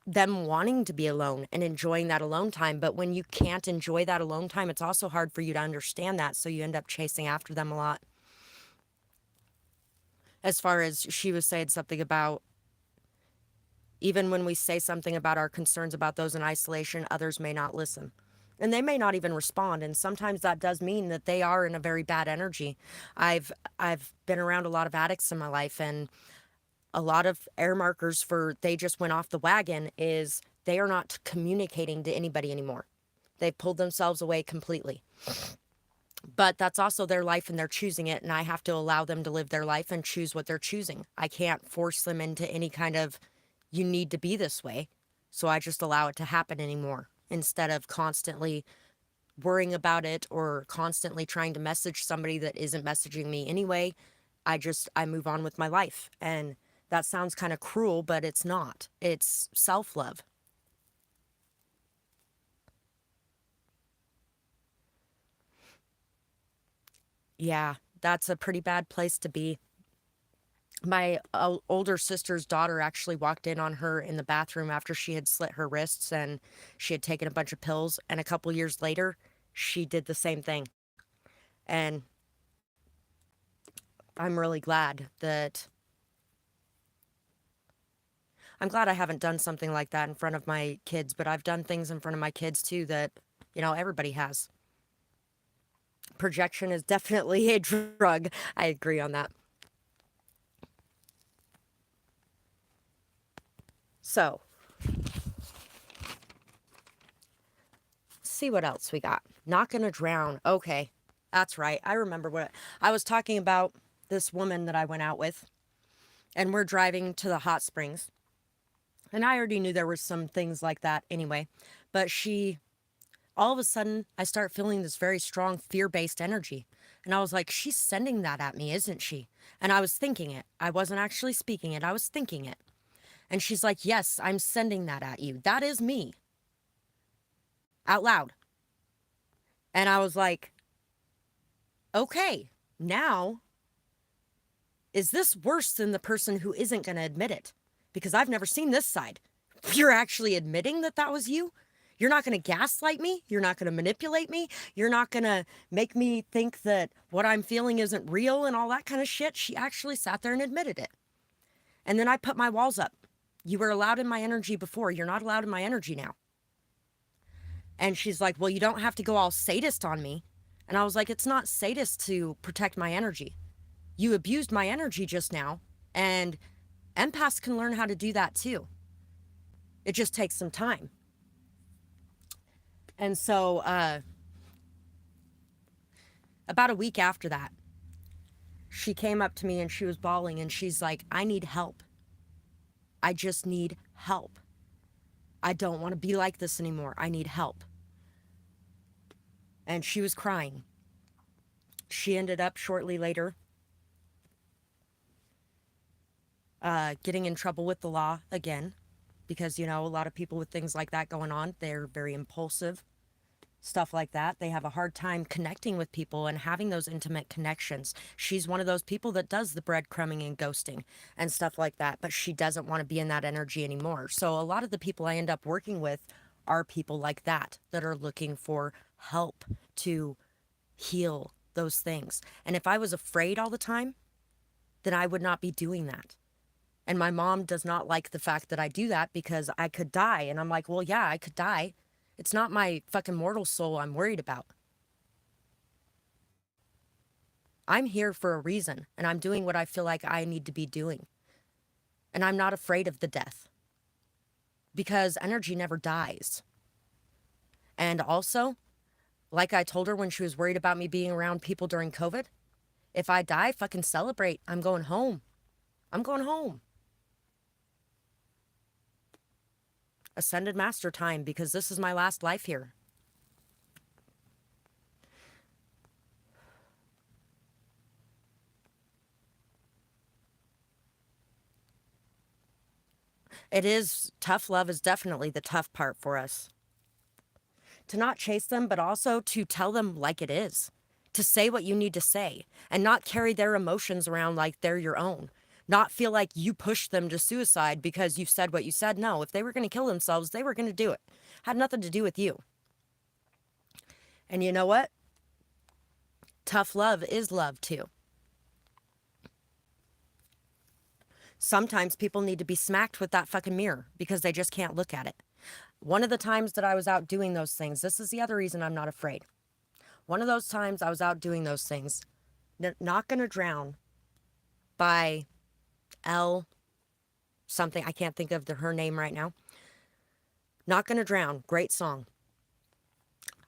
them wanting to be alone and enjoying that alone time. But when you can't enjoy that alone time, it's also hard for you to understand that. So you end up chasing after them a lot. As far as she was saying something about Even when we say something about our concerns about those in isolation, others may not listen. And they may not even respond. And sometimes that does mean that they are in a very bad energy. I've been around a lot of addicts in my life, and a lot of air markers for they just went off the wagon is they are not communicating to anybody anymore. They've pulled themselves away completely. But that's also their life and they're choosing it. And I have to allow them to live their life and choose what they're choosing. I can't force them into any kind of, you need to be this way. So I just allow it to happen anymore instead of constantly worrying about it or constantly trying to message somebody that isn't messaging me anyway. I move on with my life. And that sounds kind of cruel, but it's not. It's self-love. Yeah, that's a pretty bad place to be. My older sister's daughter actually walked in on her in the bathroom after she had slit her wrists and she had taken a bunch of pills. And a couple years later, she did the same thing. And I'm really glad that I'm glad I haven't done something like that in front of my kids, but I've done things in front of my kids too that, everybody has. Projection is definitely a drug. I agree on that. So, see what else we got. Not gonna drown. Okay, that's right. I remember what I was talking about. This woman that I went out with, and we're driving to the hot springs. And I already knew there were some things like that anyway. But all of a sudden, I start feeling this very strong fear-based energy. And I was like, she's sending that at me, isn't she? And I was thinking it. I wasn't actually speaking it. I was thinking it. And she's like, yes, I'm sending that at you. That is me. Out loud. And I was like, okay, now, is this worse than the person who isn't going to admit it? Because I've never seen this side. You're actually admitting that that was you? You're not going to gaslight me? You're not going to manipulate me? You're not going to make me think that what I'm feeling isn't real and all that kind of shit? She actually sat there and admitted it. And then I put my walls up. You were allowed in my energy before. You're not allowed in my energy now. And she's like, well, you don't have to go all sadist on me. And I was like, it's not sadist to protect my energy. You abused my energy just now. And empaths can learn how to do that too. It just takes some time. And so about a week after that, she came up to me and she was bawling and she's like, I need help. I just need help. I don't want to be like this anymore. I need help. And she was crying. She ended up shortly later getting in trouble with the law again because, a lot of people with things like that going on, they're very impulsive, stuff like that. They have a hard time connecting with people and having those intimate connections. She's one of those people that does the breadcrumbing and ghosting and stuff like that, but she doesn't want to be in that energy anymore. So a lot of the people I end up working with are people like that are looking for help to heal those things. And if I was afraid all the time, then I would not be doing that. And my mom does not like the fact that I do that because I could die. And I'm like, well, yeah, I could die. It's not my fucking mortal soul I'm worried about. I'm here for a reason, and I'm doing what I feel like I need to be doing. And I'm not afraid of the death because energy never dies. And also, like I told her when she was worried about me being around people during COVID, if I die, fucking celebrate. I'm going home. I'm going home. Ascended Master time, because this is my last life here. It is tough. Love is definitely the tough part for us. To not chase them, but also to tell them like it is. To say what you need to say and not carry their emotions around like they're your own. Not feel like you pushed them to suicide because you said what you said. No, if they were going to kill themselves, they were going to do it. Had nothing to do with you. And you know what? Tough love is love too. Sometimes people need to be smacked with that fucking mirror because they just can't look at it. One of the times that I was out doing those things, this is the other reason I'm not afraid. One of those times I was out doing those things, Not Gonna Drown by L something. I can't think of her name right now. Not Gonna Drown, great song.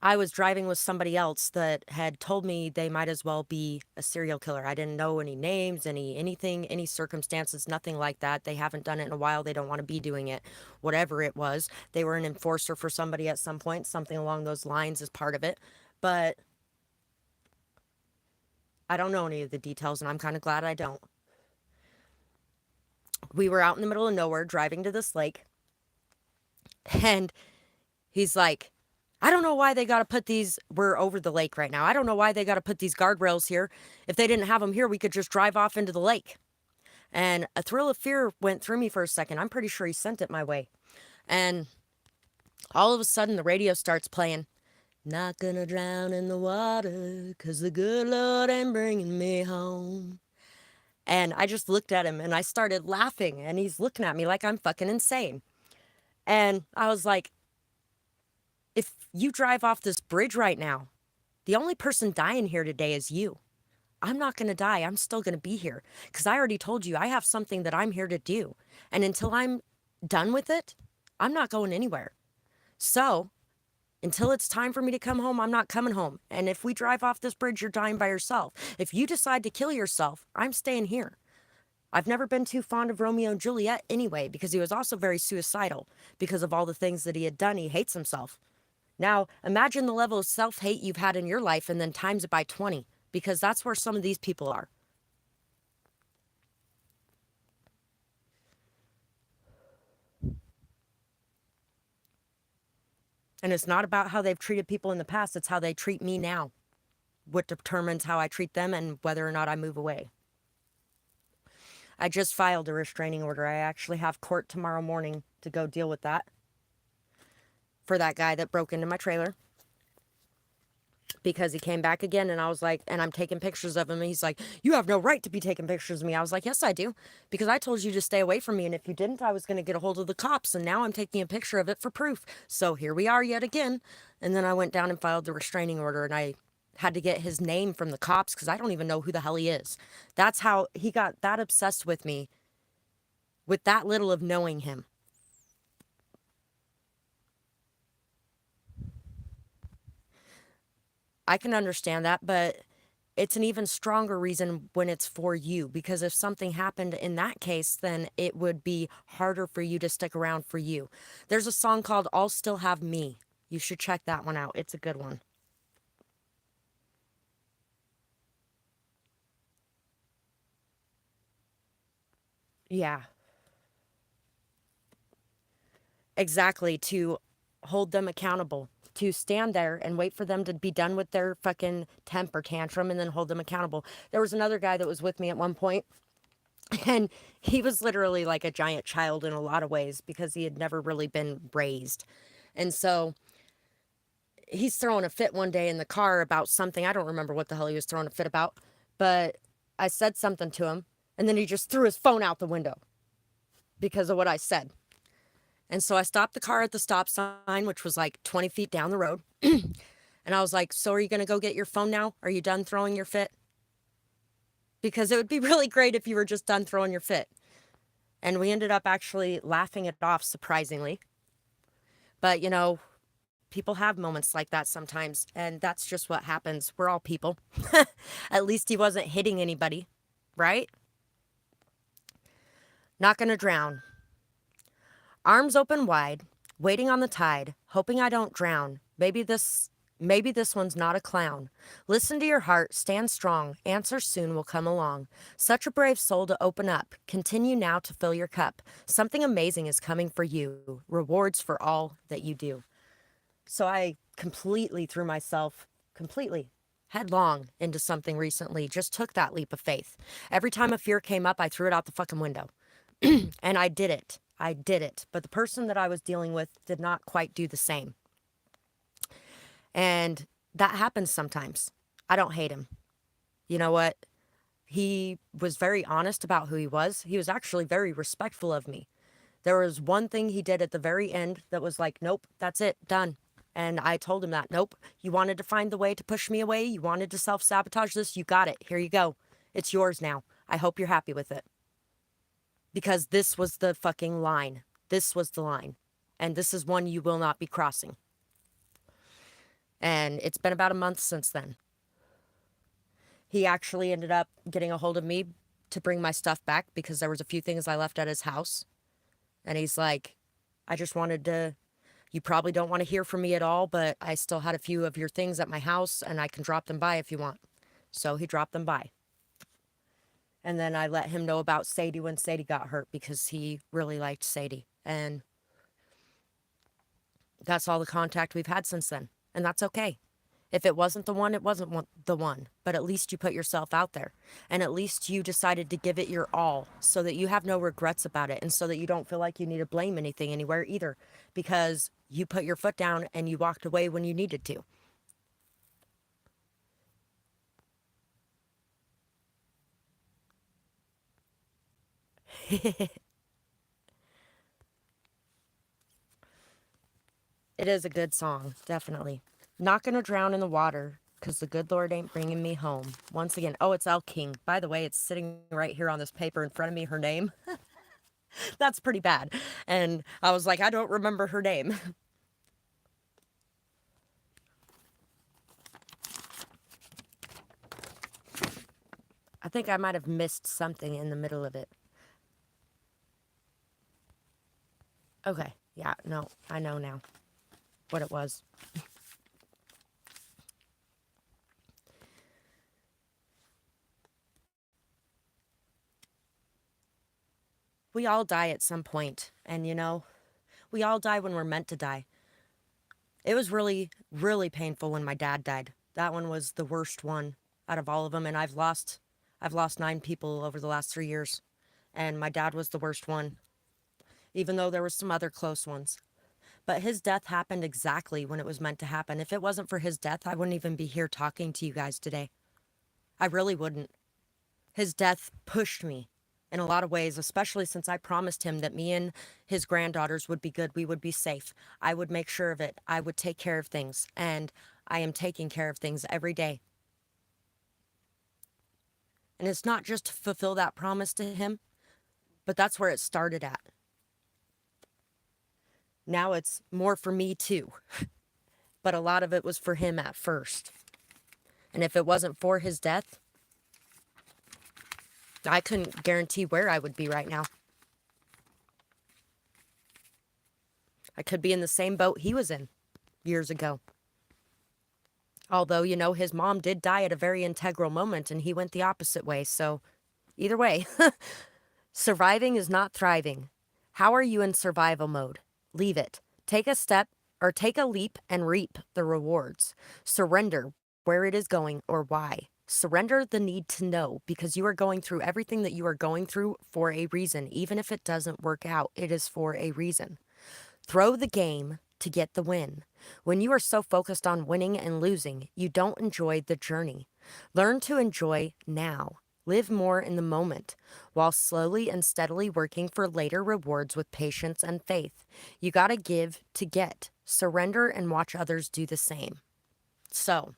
I was driving with somebody else that had told me they might as well be a serial killer. I didn't know any names, anything, any circumstances, nothing like that. They haven't done it in a while. They don't want to be doing it. Whatever it was. They were an enforcer for somebody at some point. Something along those lines is part of it. But I don't know any of the details, and I'm kind of glad I don't. We were out in the middle of nowhere driving to this lake. And he's like, I don't know why they got to put these, we're over the lake right now. I don't know why they got to put these guardrails here. If they didn't have them here, we could just drive off into the lake. And a thrill of fear went through me for a second. I'm pretty sure he sent it my way. And all of a sudden the radio starts playing, not gonna drown in the water, 'cause the good Lord ain't bringing me home. And I just looked at him and I started laughing, and he's looking at me like I'm fucking insane. And I was like, if you drive off this bridge right now, the only person dying here today is you. I'm not going to die. I'm still going to be here because I already told you I have something that I'm here to do. And until I'm done with it, I'm not going anywhere. So until it's time for me to come home, I'm not coming home. And if we drive off this bridge, you're dying by yourself. If you decide to kill yourself, I'm staying here. I've never been too fond of Romeo and Juliet anyway, because he was also very suicidal because of all the things that he had done. He hates himself. Now, imagine the level of self-hate you've had in your life and then times it by 20, because that's where some of these people are. And it's not about how they've treated people in the past, it's how they treat me now. What determines how I treat them and whether or not I move away. I just filed a restraining order. I actually have court tomorrow morning to go deal with that. For that guy that broke into my trailer. Because he came back again, and I was like, and I'm taking pictures of him, and he's like, you have no right to be taking pictures of me. I was like, yes, I do, because I told you to stay away from me, and if you didn't, I was going to get a hold of the cops, and now I'm taking a picture of it for proof. So here we are yet again. And then I went down and filed the restraining order, and I had to get his name from the cops because I don't even know who the hell he is. That's how he got that obsessed with me, with that little of knowing him. I can understand that, but it's an even stronger reason when it's for you, because if something happened in that case, then it would be harder for you to stick around for you. There's a song called I'll Still Have Me. You should check that one out. It's a good one. Yeah, exactly. To hold them accountable, to stand there and wait for them to be done with their fucking temper tantrum and then hold them accountable. There was another guy that was with me at one point, and he was literally like a giant child in a lot of ways because he had never really been raised. And so he's throwing a fit one day in the car about something. I don't remember what the hell he was throwing a fit about, but I said something to him, and then he just threw his phone out the window because of what I said. And so I stopped the car at the stop sign, which was like 20 feet down the road. And I was like, so are you going to go get your phone now? Are you done throwing your fit? Because it would be really great if you were just done throwing your fit. And we ended up actually laughing it off, surprisingly. But, you know, people have moments like that sometimes, and that's just what happens. We're all people. At least he wasn't hitting anybody, right? Not gonna drown. Arms open wide, waiting on the tide, hoping I don't drown. Maybe this one's not a clown. Listen to your heart, stand strong, answers soon will come along. Such a brave soul to open up. Continue now to fill your cup. Something amazing is coming for you. Rewards for all that you do. So I completely threw myself headlong into something recently. Just took that leap of faith. Every time a fear came up, I threw it out the fucking window. And I did it. But the person that I was dealing with did not quite do the same. And that happens sometimes. I don't hate him. You know what? He was very honest about who he was. He was actually very respectful of me. There was one thing he did at the very end that was like, nope, that's it, done. And I told him that, nope, you wanted to find the way to push me away. You wanted to self sabotage this. You got it. Here you go. It's yours now. I hope you're happy with it. Because this was the fucking line. This was the line. And this is one you will not be crossing. And it's been about a month since then. He actually ended up getting a hold of me to bring my stuff back because there was a few things I left at his house. And he's like, I just wanted to, you probably don't want to hear from me at all, but I still had a few of your things at my house and I can drop them by if you want. So he dropped them by. And then I let him know about Sadie when Sadie got hurt because he really liked Sadie. And that's all the contact we've had since then. And that's okay. If it wasn't the one, it wasn't the one. But at least you put yourself out there. And at least you decided to give it your all so that you have no regrets about it. And so that you don't feel like you need to blame anything anywhere either. Because you put your foot down and you walked away when you needed to. It is a good song, definitely. Not gonna drown in the water, because the good Lord ain't bringing me home. Once again, oh, it's El King. By the way, it's sitting right here on this paper in front of me, her name. That's pretty bad. And I was like, I don't remember her name. I think I might have missed something in the middle of it. Okay, yeah, no, I know now what it was. We all die at some point, and you know, we all die when we're meant to die. It was really, really painful when my dad died. That one was the worst one out of all of them, and I've lost 9 people over the last 3 years, and my dad was the worst one, even though there were some other close ones. But his death happened exactly when it was meant to happen. If it wasn't for his death, I wouldn't even be here talking to you guys today. I really wouldn't. His death pushed me in a lot of ways, especially since I promised him that me and his granddaughters would be good. We would be safe. I would make sure of it. I would take care of things. And I am taking care of things every day. And it's not just to fulfill that promise to him, but that's where it started at. Now it's more for me too. But a lot of it was for him at first. And if it wasn't for his death, I couldn't guarantee where I would be right now. I could be in the same boat he was in years ago. Although, you know, his mom did die at a very integral moment and he went the opposite way. So either way, surviving is not thriving. How are you in survival mode? Leave it. Take a step or take a leap and reap the rewards. Surrender where it is going or why. Surrender the need to know because you are going through everything that you are going through for a reason. Even if it doesn't work out, it is for a reason. Throw the game to get the win. When you are so focused on winning and losing, you don't enjoy the journey. Learn to enjoy now. Live more in the moment, while slowly and steadily working for later rewards with patience and faith. You gotta give to get. Surrender and watch others do the same. So,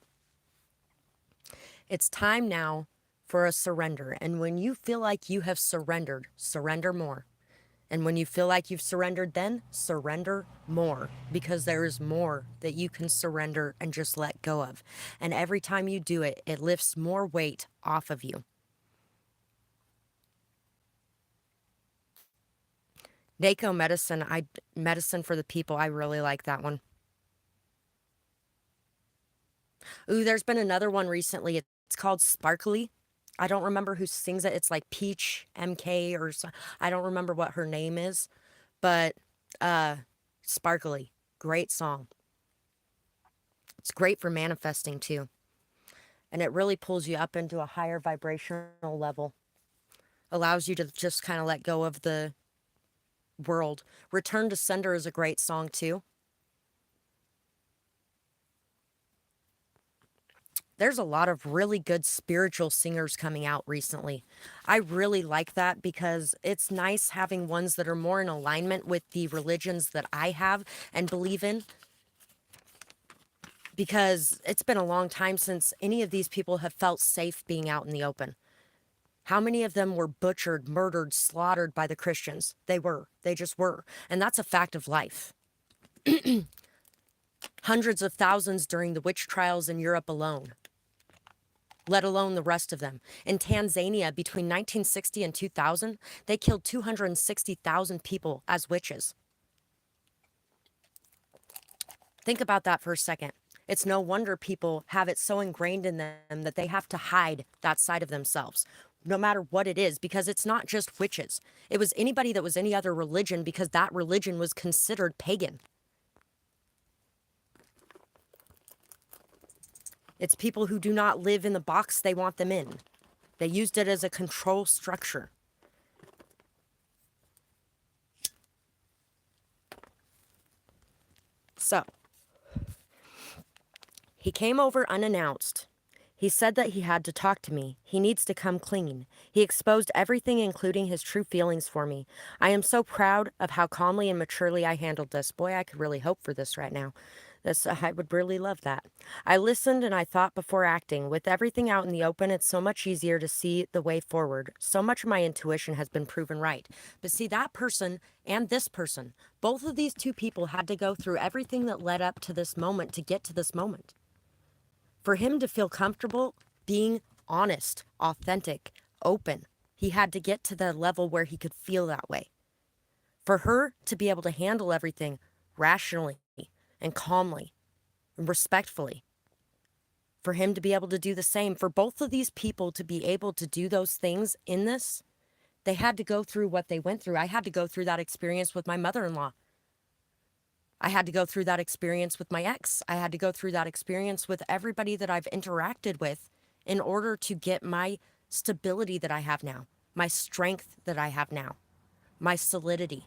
it's time now for a surrender. And when you feel like you have surrendered, surrender more. And when you feel like you've surrendered, then surrender more because there is more that you can surrender and just let go of. And every time you do it, it lifts more weight off of you. NACO medicine for the people. I really like that one. Ooh, there's been another one recently. It's called Sparkly. I don't remember who sings it. It's like Peach MK or so. I don't remember what her name is, but Sparkly, great song. It's great for manifesting too. And it really pulls you up into a higher vibrational level. Allows you to just kind of let go of the world. Return to Sender is a great song too. There's a lot of really good spiritual singers coming out recently. I really like that because it's nice having ones that are more in alignment with the religions that I have and believe in, because it's been a long time since any of these people have felt safe being out in the open. How many of them were butchered, murdered, slaughtered by the Christians? They were. They just were. And that's a fact of life. Hundreds of thousands during the witch trials in Europe alone, let alone the rest of them. In Tanzania, between 1960 and 2000, they killed 260,000 people as witches. Think about that for a second. It's no wonder people have it so ingrained in them that they have to hide that side of themselves, no matter what it is, because it's not just witches. It was anybody that was any other religion, because that religion was considered pagan. It's people who do not live in the box they want them in. They used it as a control structure. So, he came over unannounced. He said that he had to talk to me. He needs to come clean. He exposed everything, including his true feelings for me. I am so proud of how calmly and maturely I handled this. Boy, I could really hope for this right now. I would really love that. I listened and I thought before acting. With everything out in the open, it's so much easier to see the way forward. So much of my intuition has been proven right. But see, that person and this person, both of these two people had to go through everything that led up to this moment to get to this moment. For him to feel comfortable being honest, authentic, open, he had to get to the level where he could feel that way. For her to be able to handle everything rationally and calmly and respectfully, for him to be able to do the same, for both of these people to be able to do those things in this, they had to go through what they went through. I had to go through that experience with my mother-in-law. I had to go through that experience with my ex. I had to go through that experience with everybody that I've interacted with in order to get my stability that I have now, my strength that I have now, my solidity,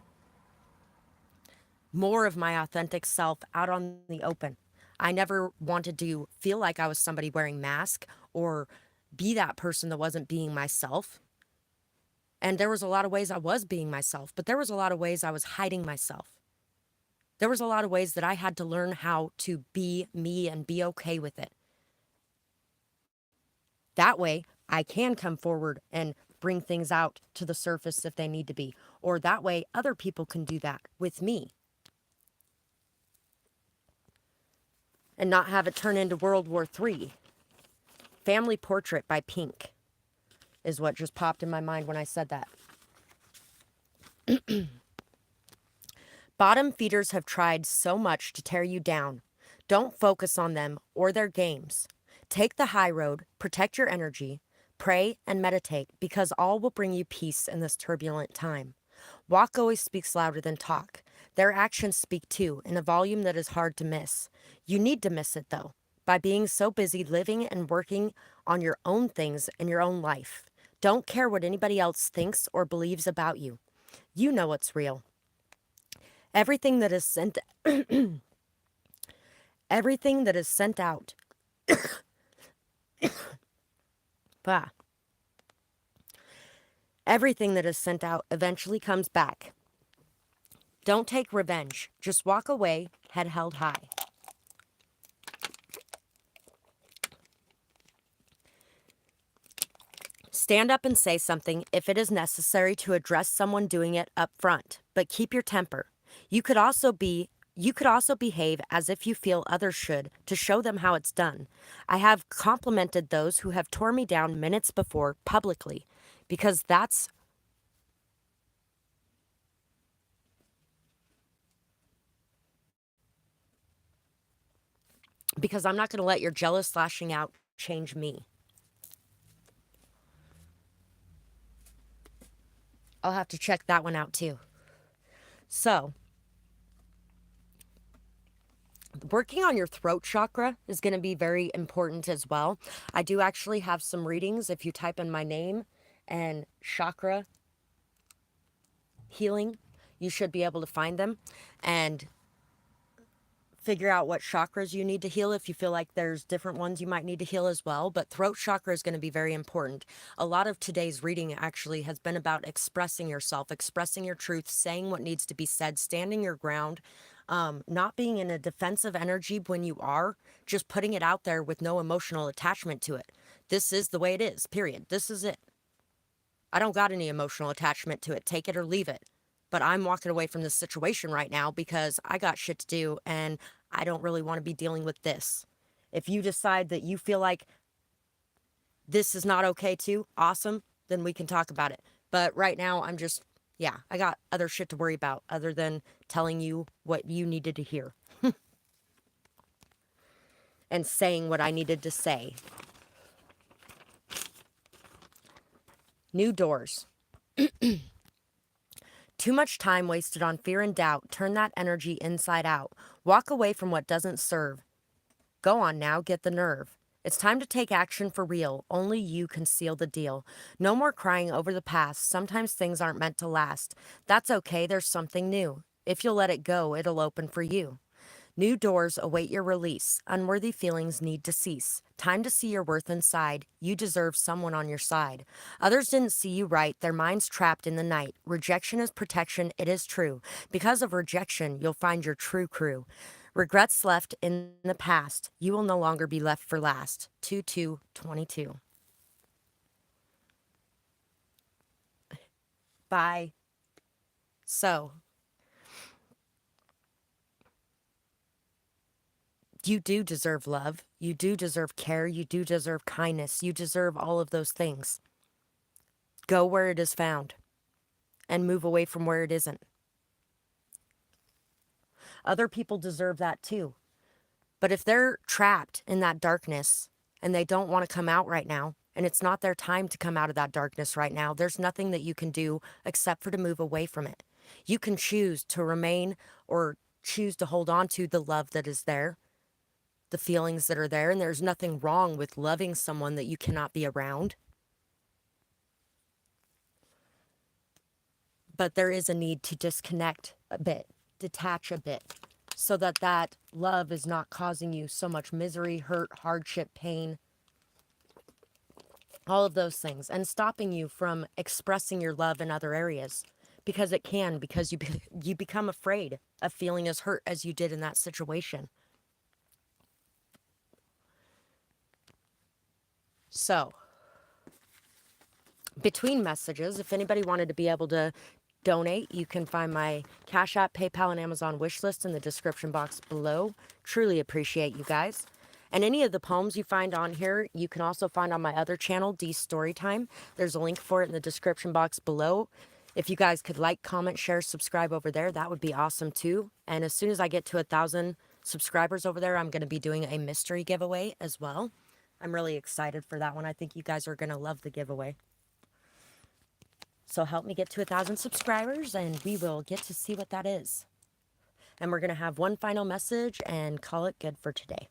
more of my authentic self out on the open. I never wanted to feel like I was somebody wearing mask or be that person that wasn't being myself. And there was a lot of ways I was being myself, but there was a lot of ways I was hiding myself. There was a lot of ways that I had to learn how to be me and be okay with it. That way, I can come forward and bring things out to the surface if they need to be. Or that way, other people can do that with me. And not have it turn into World War III. Family Portrait by Pink is what just popped in my mind when I said that. Bottom feeders have tried so much to tear you down. Don't focus on them or their games. Take the high road, protect your energy, pray and meditate, because all will bring you peace in this turbulent time. Walk always speaks louder than talk. Their actions speak too, in a volume that is hard to miss. You need to miss it, though, by being so busy living and working on your own things in your own life. Don't care what anybody else thinks or believes about you. You know what's real. Everything that is sent everything that is sent out bah. Everything that is sent out eventually comes back. Don't take revenge. Just walk away, head held high. Stand up and say something if it is necessary to address someone doing it up front, but keep your temper. You could also behave as if you feel others should to show them how it's done. I have complimented those who have torn me down minutes before publicly, because I'm not going to let your jealous lashing out change me. I'll have to check that one out too. So, working on your throat chakra is going to be very important as well. I do actually have some readings. If you type in my name and chakra healing, you should be able to find them. And figure out what chakras you need to heal if you feel like there's different ones you might need to heal as well. But throat chakra is going to be very important. A lot of today's reading actually has been about expressing yourself, expressing your truth, saying what needs to be said, standing your ground, not being in a defensive energy when you are, just putting it out there with no emotional attachment to it. This is the way it is, period. This is it. I don't got any emotional attachment to it. Take it or leave it. But I'm walking away from this situation right now because I got shit to do and I don't really want to be dealing with this. If you decide that you feel like this is not okay too, awesome, then we can talk about it. But right now, I'm just, yeah, I got other shit to worry about other than telling you what you needed to hear and saying what I needed to say. New doors. Too much time wasted on fear and doubt. Turn that energy inside out. Walk away from what doesn't serve. Go on now, get the nerve. It's time to take action for real. Only you can seal the deal. No more crying over the past. Sometimes things aren't meant to last. That's okay, there's something new. If you'll let it go, it'll open for you. New doors await your release. Unworthy feelings need to cease. Time to see your worth inside. You deserve someone on your side. Others didn't see you right. Their minds trapped in the night. Rejection is protection. It is true. Because of rejection, you'll find your true crew. Regrets left in the past. You will no longer be left for last. 2/2/22. Bye. So, you do deserve love. You do deserve care. You do deserve kindness. You deserve all of those things. Go where it is found and move away from where it isn't. Other people deserve that too. But if they're trapped in that darkness and they don't want to come out right now, and it's not their time to come out of that darkness right now, there's nothing that you can do except for to move away from it. You can choose to remain or choose to hold on to the love that is there, the feelings that are there, and there's nothing wrong with loving someone that you cannot be around. But there is a need to disconnect a bit, detach a bit, so that that love is not causing you so much misery, hurt, hardship, pain, all of those things, and stopping you from expressing your love in other areas. Because it can, because you become afraid of feeling as hurt as you did in that situation. So, between messages, if anybody wanted to be able to donate, you can find my Cash App, PayPal, and Amazon wish list in the description box below. Truly appreciate you guys. And any of the poems you find on here, you can also find on my other channel, D Storytime. There's a link for it in the description box below. If you guys could like, comment, share, subscribe over there, that would be awesome too. And as soon as I get to 1,000 subscribers over there, I'm going to be doing a mystery giveaway as well. I'm really excited for that one. I think you guys are going to love the giveaway. So help me get to 1,000 subscribers and we will get to see what that is. And we're going to have one final message and call it good for today.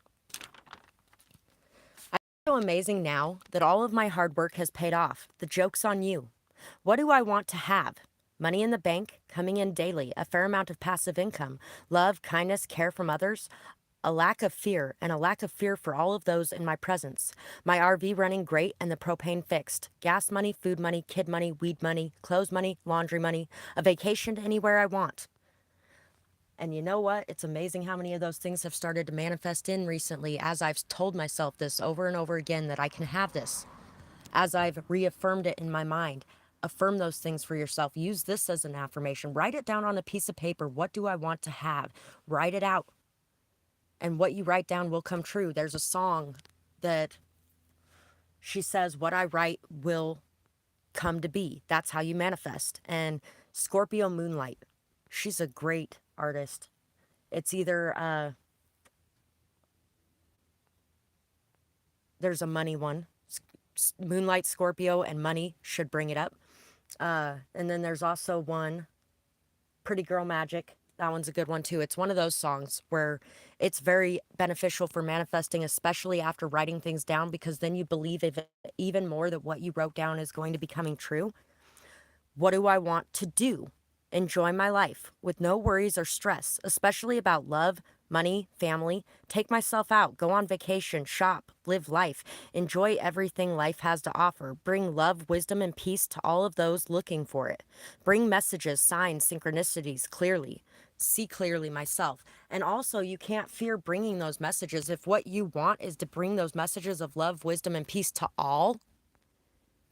I feel so amazing now that all of my hard work has paid off. The joke's on you. What do I want to have? Money in the bank, coming in daily, a fair amount of passive income, love, kindness, care from others, a lack of fear, and a lack of fear for all of those in my presence. My RV running great and the propane fixed. Gas money, food money, kid money, weed money, clothes money, laundry money, a vacation to anywhere I want. And you know what? It's amazing how many of those things have started to manifest in recently as I've told myself this over and over again that I can have this. As I've reaffirmed it in my mind. Affirm those things for yourself. Use this as an affirmation. Write it down on a piece of paper. What do I want to have? Write it out. And what you write down will come true. There's a song that she says, what I write will come to be. That's how you manifest. And Scorpio Moonlight, she's a great artist. It's either, there's a money one. Moonlight, Scorpio, and money should bring it up. And then there's also one, Pretty Girl Magic. That one's a good one too. It's one of those songs where it's very beneficial for manifesting, especially after writing things down, because then you believe even more that what you wrote down is going to be coming true. What do I want to do? Enjoy my life with no worries or stress, especially about love, money, family, take myself out, go on vacation, shop, live life, enjoy everything life has to offer, bring love, wisdom, and peace to all of those looking for it. Bring messages, signs, synchronicities clearly. See clearly myself. And also, you can't fear bringing those messages. If what you want is to bring those messages of love, wisdom, and peace to all,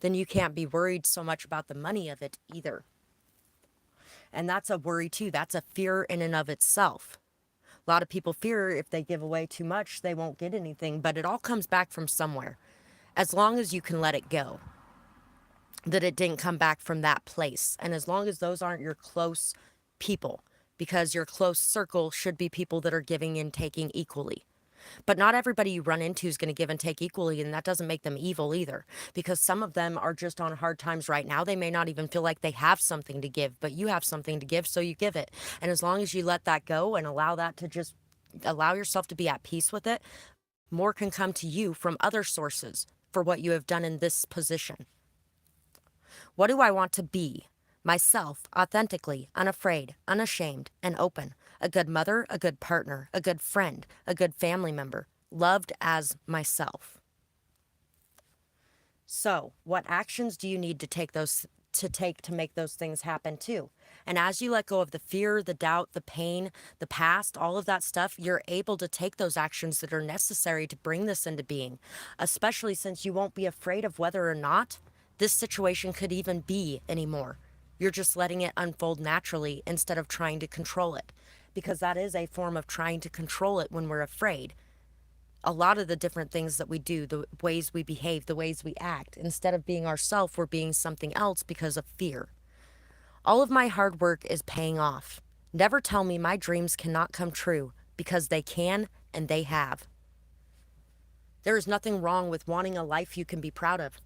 then you can't be worried so much about the money of it either. And that's a worry too. That's a fear in and of itself. A lot of people fear if they give away too much, they won't get anything, but it all comes back from somewhere. As long as you can let it go, that it didn't come back from that place. And as long as those aren't your close people, because your close circle should be people that are giving and taking equally. But not everybody you run into is going to give and take equally, and that doesn't make them evil either, because some of them are just on hard times right now. They may not even feel like they have something to give, but you have something to give, so you give it. And as long as you let that go and allow that to just allow yourself to be at peace with it, more can come to you from other sources for what you have done in this position. What do I want to be? Myself, authentically, unafraid, unashamed, and open. A good mother, a good partner, a good friend, a good family member, loved as myself. So, what actions do you need to take to make those things happen too? And as you let go of the fear, the doubt, the pain, the past, all of that stuff, you're able to take those actions that are necessary to bring this into being, especially since you won't be afraid of whether or not this situation could even be anymore. You're just letting it unfold naturally instead of trying to control it, because that is a form of trying to control it when we're afraid. A lot of the different things that we do, the ways we behave, the ways we act, instead of being ourselves, we're being something else because of fear. All of my hard work is paying off. Never tell me my dreams cannot come true, because they can and they have. There is nothing wrong with wanting a life you can be proud of.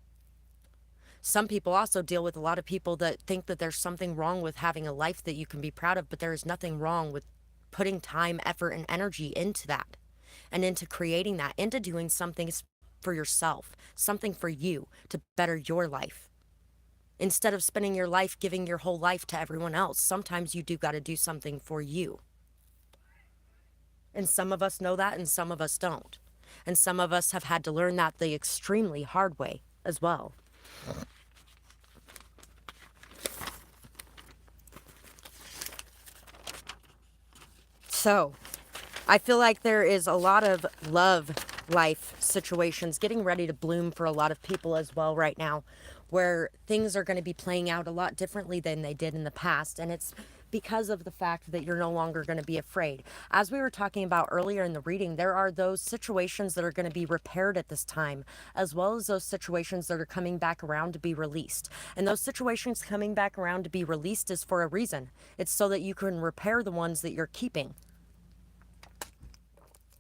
Some people also deal with a lot of people that think that there's something wrong with having a life that you can be proud of, but there is nothing wrong with putting time, effort, and energy into that, and into creating that, into doing something for yourself, something for you to better your life. Instead of spending your life giving your whole life to everyone else, sometimes you do got to do something for you. And some of us know that, and some of us don't. And some of us have had to learn that the extremely hard way as well. So, I feel like there is a lot of love life situations getting ready to bloom for a lot of people as well right now, where things are going to be playing out a lot differently than they did in the past. And it's because of the fact that you're no longer going to be afraid. As we were talking about earlier in the reading, there are those situations that are going to be repaired at this time, as well as those situations that are coming back around to be released. And those situations coming back around to be released is for a reason. It's so that you can repair the ones that you're keeping,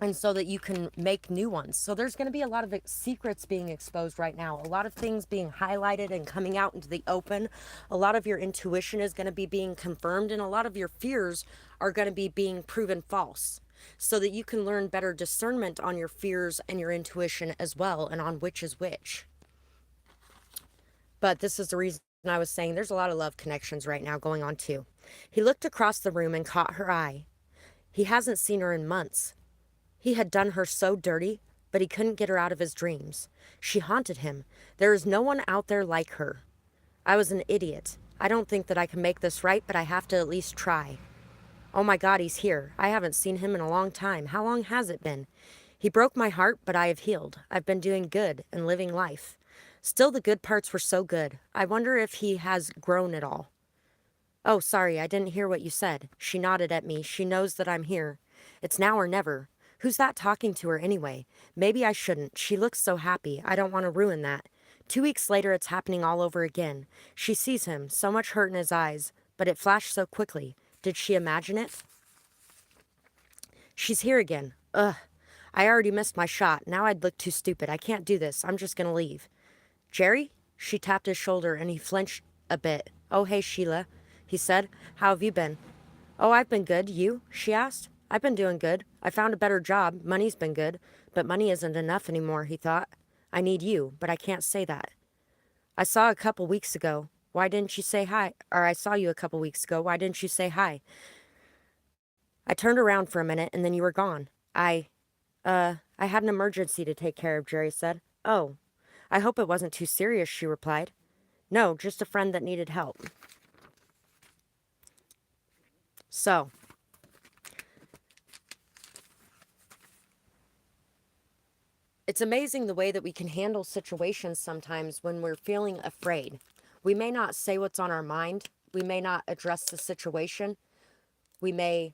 and so that you can make new ones. So there's going to be a lot of secrets being exposed right now, a lot of things being highlighted and coming out into the open. A lot of your intuition is going to be being confirmed, and a lot of your fears are going to be being proven false, so that you can learn better discernment on your fears and your intuition as well, and on which is which. But this is the reason I was saying there's a lot of love connections right now going on too. He looked across the room and caught her eye. He hasn't seen her in months. He had done her so dirty, but he couldn't get her out of his dreams. She haunted him. There is no one out there like her. I was an idiot. I don't think that I can make this right, but I have to at least try. Oh my God, he's here. I haven't seen him in a long time. How long has it been? He broke my heart, but I have healed. I've been doing good and living life. Still, the good parts were so good. I wonder if he has grown at all. Oh, sorry, I didn't hear what you said. She nodded at me. She knows that I'm here. It's now or never. Who's that talking to her anyway? Maybe I shouldn't. She looks so happy. I don't want to ruin that. 2 weeks later, it's happening all over again. She sees him, so much hurt in his eyes, but it flashed so quickly. Did she imagine it? She's here again. Ugh. I already missed my shot. Now I'd look too stupid. I can't do this. I'm just gonna leave. Jerry? She tapped his shoulder and he flinched a bit. Oh, hey, Sheila, he said. How have you been? Oh, I've been good. You? She asked. I've been doing good. I found a better job. Money's been good. But money isn't enough anymore, he thought. I need you, but I can't say that. I saw a couple weeks ago. Why didn't you say hi? Or I saw you a couple weeks ago. Why didn't you say hi? I turned around for a minute and then you were gone. I had an emergency to take care of, Jerry said. Oh, I hope it wasn't too serious, she replied. No, just a friend that needed help. So, it's amazing the way that we can handle situations sometimes when we're feeling afraid. We may not say what's on our mind. We may not address the situation. We may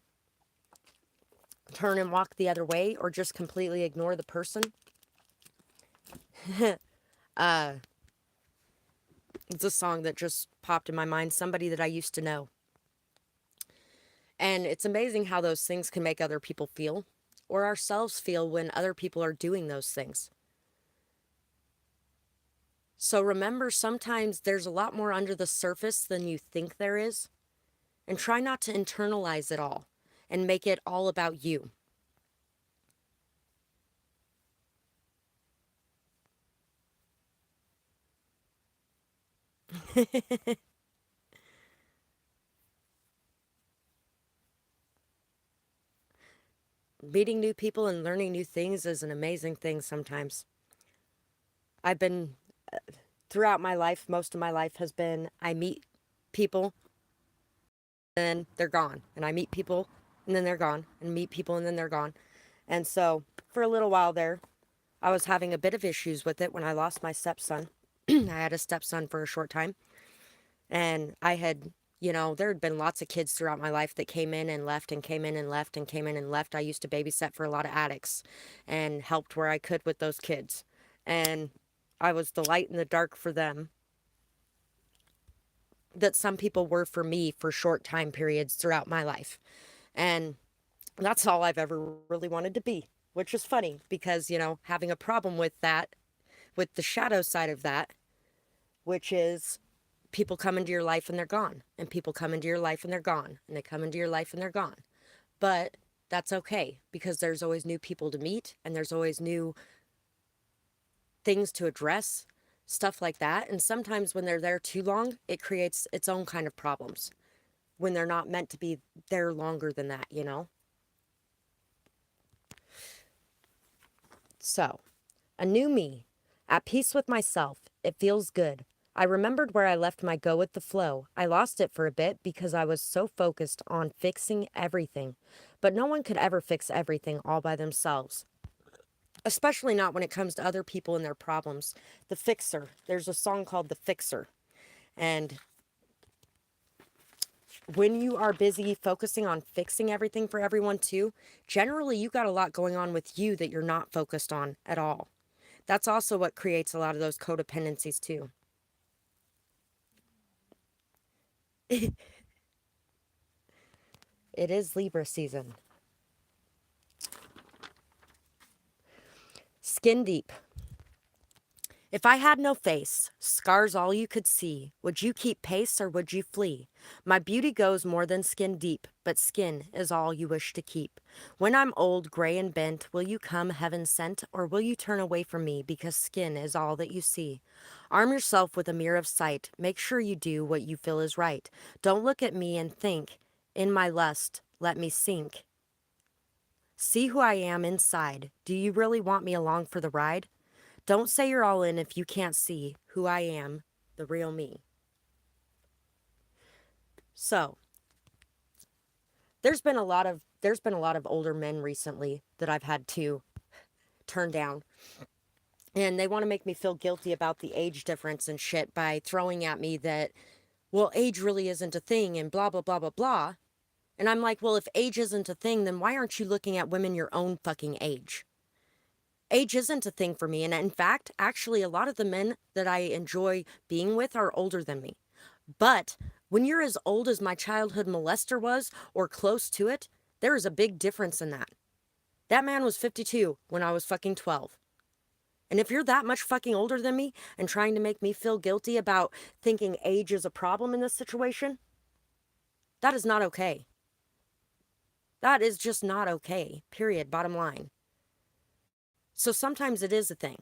turn and walk the other way or just completely ignore the person. It's a song that just popped in my mind, somebody that I used to know. And it's amazing how those things can make other people feel or ourselves feel when other people are doing those things. So remember, sometimes there's a lot more under the surface than you think there is. And try not to internalize it all and make it all about you. Meeting new people and learning new things is an amazing thing sometimes. I've been, throughout my life, most of my life has been I meet people and they're gone. And I meet people and then they're gone. And meet people and then they're gone. And so for a little while there, I was having a bit of issues with it when I lost my stepson. I had a stepson for a short time. And I had, there had been lots of kids throughout my life that came in and left and came in and left and came in and left. I used to babysit for a lot of addicts and helped where I could with those kids. And I was the light in the dark for them that some people were for me for short time periods throughout my life. And that's all I've ever really wanted to be, which is funny because, having a problem with that, with the shadow side of that, which is people come into your life and they're gone, and people come into your life and they're gone, and they come into your life and they're gone. But that's okay because there's always new people to meet and there's always new things to address, stuff like that. And sometimes when they're there too long, it creates its own kind of problems when they're not meant to be there longer than that, So, a new me, at peace with myself. It feels good. I remembered where I left my go with the flow. I lost it for a bit because I was so focused on fixing everything. But no one could ever fix everything all by themselves, especially not when it comes to other people and their problems. The Fixer. There's a song called The Fixer. And when you are busy focusing on fixing everything for everyone too, generally you got a lot going on with you that you're not focused on at all. That's also what creates a lot of those codependencies too. It is Libra season. Skin deep. If I had no face, scars all you could see, would you keep pace or would you flee? My beauty goes more than skin deep, but skin is all you wish to keep. When I'm old, gray, and bent, will you come heaven sent, or will you turn away from me because skin is all that you see? Arm yourself with a mirror of sight. Make sure you do what you feel is right. Don't look at me and think, in my lust, let me sink. See who I am inside. Do you really want me along for the ride? Don't say you're all in if you can't see who I am, the real me. So, there's been a lot of older men recently that I've had to turn down. And they want to make me feel guilty about the age difference and shit by throwing at me that, well, age really isn't a thing and blah blah blah blah blah. And I'm like, well, if age isn't a thing, then why aren't you looking at women your own fucking age? Age isn't a thing for me. And in fact, actually, a lot of the men that I enjoy being with are older than me. But when you're as old as my childhood molester was, or close to it, there is a big difference in that. That man was 52 when I was fucking 12. And if you're that much fucking older than me and trying to make me feel guilty about thinking age is a problem in this situation, that is not okay. That is just not okay. Period. Bottom line. So sometimes it is a thing.